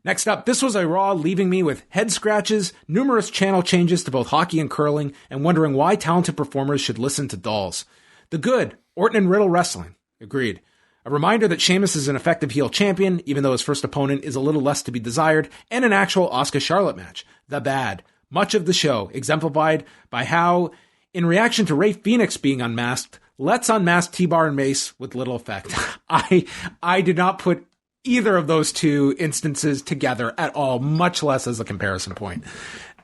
Next up, this was a Raw leaving me with head scratches, numerous channel changes to both hockey and curling, and wondering why talented performers should listen to dolls. The good, Orton and Riddle wrestling. Agreed. A reminder that Sheamus is an effective heel champion, even though his first opponent is a little less to be desired, and an actual Asuka-Charlotte match. The bad. Much of the show, exemplified by how, in reaction to Rey Fenix being unmasked, let's unmask T-Bar and Mace with little effect. I did not put either of those two instances together at all, much less as a comparison point.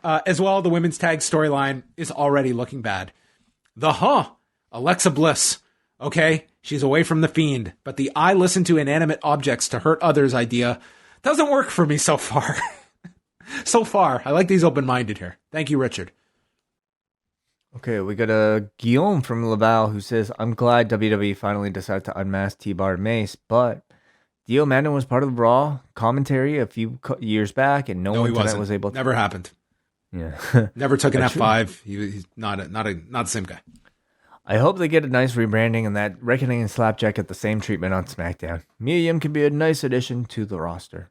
As well, the women's tag storyline is already looking bad. Alexa Bliss. Okay, she's away from the Fiend, but the I listen to inanimate objects to hurt others idea doesn't work for me so far. So far, I like these open-minded here. Thank you, Richard. Okay, we got a Guillaume from Laval who says, I'm glad WWE finally decided to unmask T-Bar and Mace, but Dio Maddin was part of the Raw commentary a few years back, and no one tonight was able to. Never happened. Yeah. Never took an F5. He's not the same guy. I hope they get a nice rebranding and that Reckoning and Slapjack get the same treatment on SmackDown. Mia Yim can be a nice addition to the roster.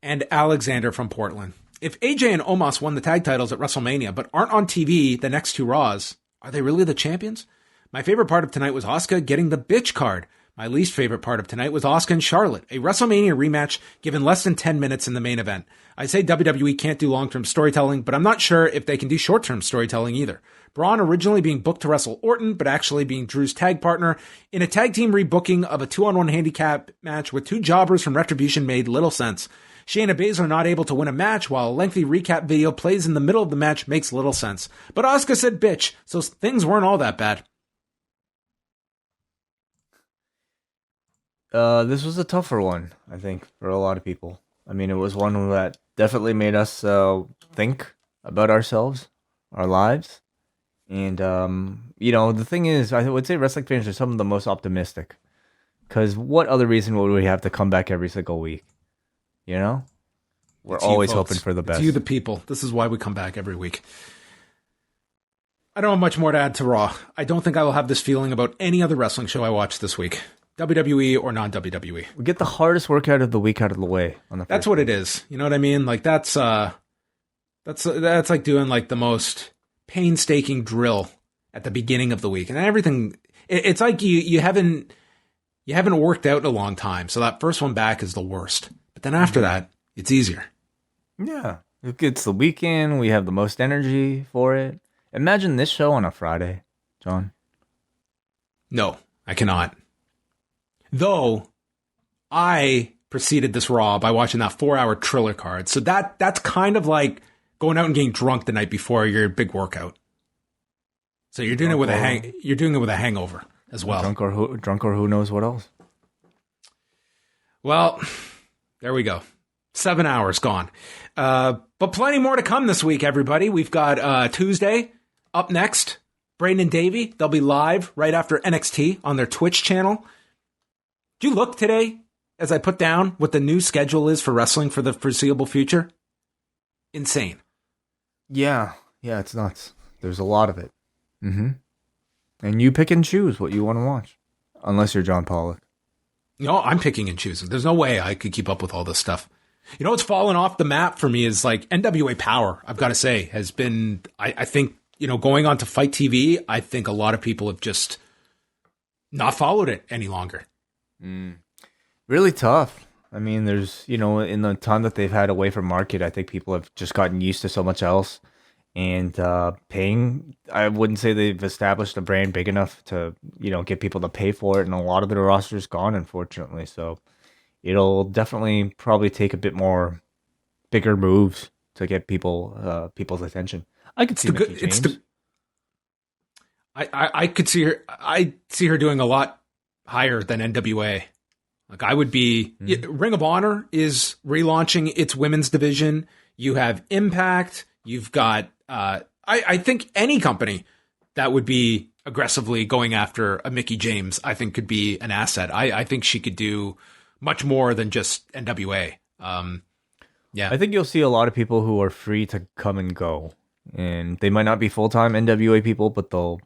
And Alexander from Portland. If AJ and Omos won the tag titles at WrestleMania but aren't on TV the next two Raws, are they really the champions? My favorite part of tonight was Asuka getting the bitch card. My least favorite part of tonight was Asuka and Charlotte, a WrestleMania rematch given less than 10 minutes in the main event. I say WWE can't do long-term storytelling, but I'm not sure if they can do short-term storytelling either. Braun originally being booked to wrestle Orton, but actually being Drew's tag partner in a tag team rebooking of a 2-on-1 handicap match with two jobbers from Retribution made little sense. Shayna Baszler not able to win a match while a lengthy recap video plays in the middle of the match makes little sense. But Asuka said bitch, so things weren't all that bad. This was a tougher one, I think, for a lot of people. I mean, it was one that definitely made us think about ourselves, our lives. And, the thing is, I would say wrestling fans are some of the most optimistic. Because what other reason would we have to come back every single week? You know? We're always hoping for the best. It's you, the people. This is why we come back every week. I don't have much more to add to Raw. I don't think I will have this feeling about any other wrestling show I watch this week. WWE or non-WWE. We get the hardest workout of the week out of the way on the. That's what it is. You know what I mean? Like that's like doing like the most painstaking drill at the beginning of the week, and everything. It's like you haven't worked out in a long time, so that first one back is the worst. But then after that, it's easier. Yeah, it's the weekend. We have the most energy for it. Imagine this show on a Friday, John. No, I cannot. Though, I preceded this Raw by watching that 4-hour Triller card. So that's kind of like going out and getting drunk the night before your big workout. So you're doing it with a hangover. as well. Drunk or who knows what else. Well, there we go. 7 hours gone. But plenty more to come this week, everybody. We've got Tuesday up next. Braden and Davey, they'll be live right after NXT on their Twitch channel. Did you look today as I put down what the new schedule is for wrestling for the foreseeable future? Insane. Yeah, it's nuts. There's a lot of it. Mm-hmm. And you pick and choose what you want to watch. Unless you're John Pollock. No, I'm picking and choosing. There's no way I could keep up with all this stuff. You know what's fallen off the map for me is like NWA Power, I've got to say, has been, I think, going on to Fight TV, I think a lot of people have just not followed it any longer. Really tough. I mean, there's, in the time that they've had away from market, I think people have just gotten used to so much else. And paying, I wouldn't say they've established a brand big enough to, get people to pay for it. And a lot of their roster's gone, unfortunately. So it'll definitely probably take a bit more bigger moves to get people's attention. I could see Mickie James. I could see her. I see her doing a lot higher than NWA. Like I would be. Ring of Honor is relaunching its women's division. You have Impact. You've got. I think any company that would be aggressively going after a Mickie James, I think could be an asset. I think she could do much more than just NWA. Yeah, I think you'll see a lot of people who are free to come and go. And they might not be full-time NWA people, but they'll,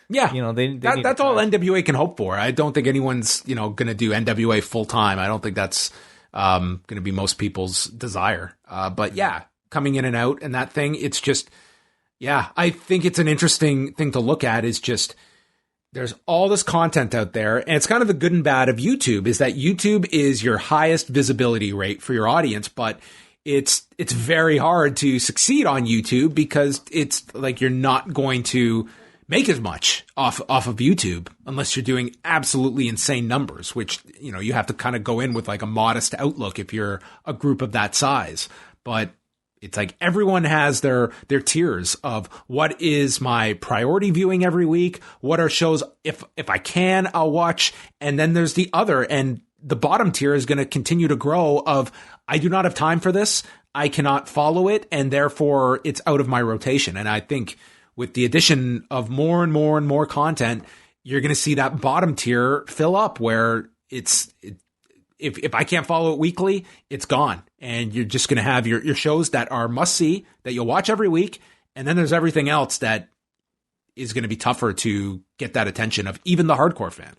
yeah, that's all NWA can hope for. I don't think anyone's, going to do NWA full-time. I don't think that's going to be most people's desire. But yeah, coming in and out and that thing, it's just, yeah, I think it's an interesting thing to look at is just, there's all this content out there, and it's kind of the good and bad of YouTube is that YouTube is your highest visibility rate for your audience, but it's very hard to succeed on YouTube because it's like you're not going to make as much off of YouTube unless you're doing absolutely insane numbers, which, you have to kind of go in with like a modest outlook if you're a group of that size. But it's like everyone has their tiers of what is my priority viewing every week, what are shows if I can, I'll watch, and then there's the other, and the bottom tier is going to continue to grow of I do not have time for this. I cannot follow it. And therefore it's out of my rotation. And I think with the addition of more and more and more content, you're going to see that bottom tier fill up where if I can't follow it weekly, it's gone. And you're just going to have your shows that are must see that you'll watch every week. And then there's everything else that is going to be tougher to get that attention of even the hardcore fan.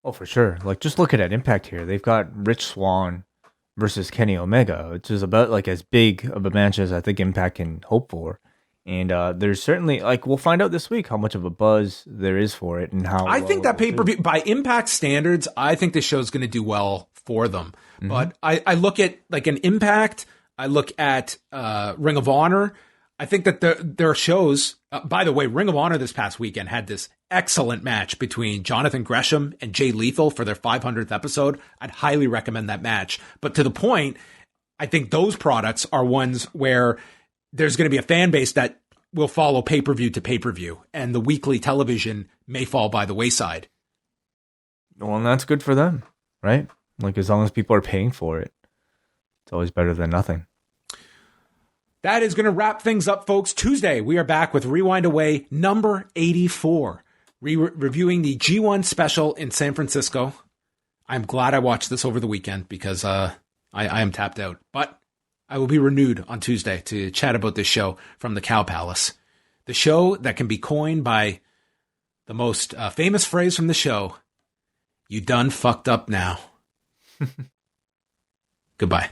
Oh, for sure. Like, just look at Impact here. They've got Rich Swann versus Kenny Omega, which is about like as big of a match as I think Impact can hope for. And there's certainly, like, we'll find out this week how much of a buzz there is for it and how. I think that pay-per-view, by Impact standards, I think this show's going to do well for them. Mm-hmm. But I look at like an Impact, I look at Ring of Honor. I think that there are shows. By the way, Ring of Honor this past weekend had this excellent match between Jonathan Gresham and Jay Lethal for their 500th episode. I'd highly recommend that match. But to the point, I think those products are ones where there's going to be a fan base that will follow pay-per-view to pay-per-view, and the weekly television may fall by the wayside. Well, and that's good for them, right? Like, as long as people are paying for it, it's always better than nothing. That is going to wrap things up, folks. Tuesday, we are back with Rewind Away number 84, reviewing the G1 special in San Francisco. I'm glad I watched this over the weekend because I am tapped out. But I will be renewed on Tuesday to chat about this show from the Cow Palace. The show that can be coined by the most famous phrase from the show, "You done fucked up now." Goodbye.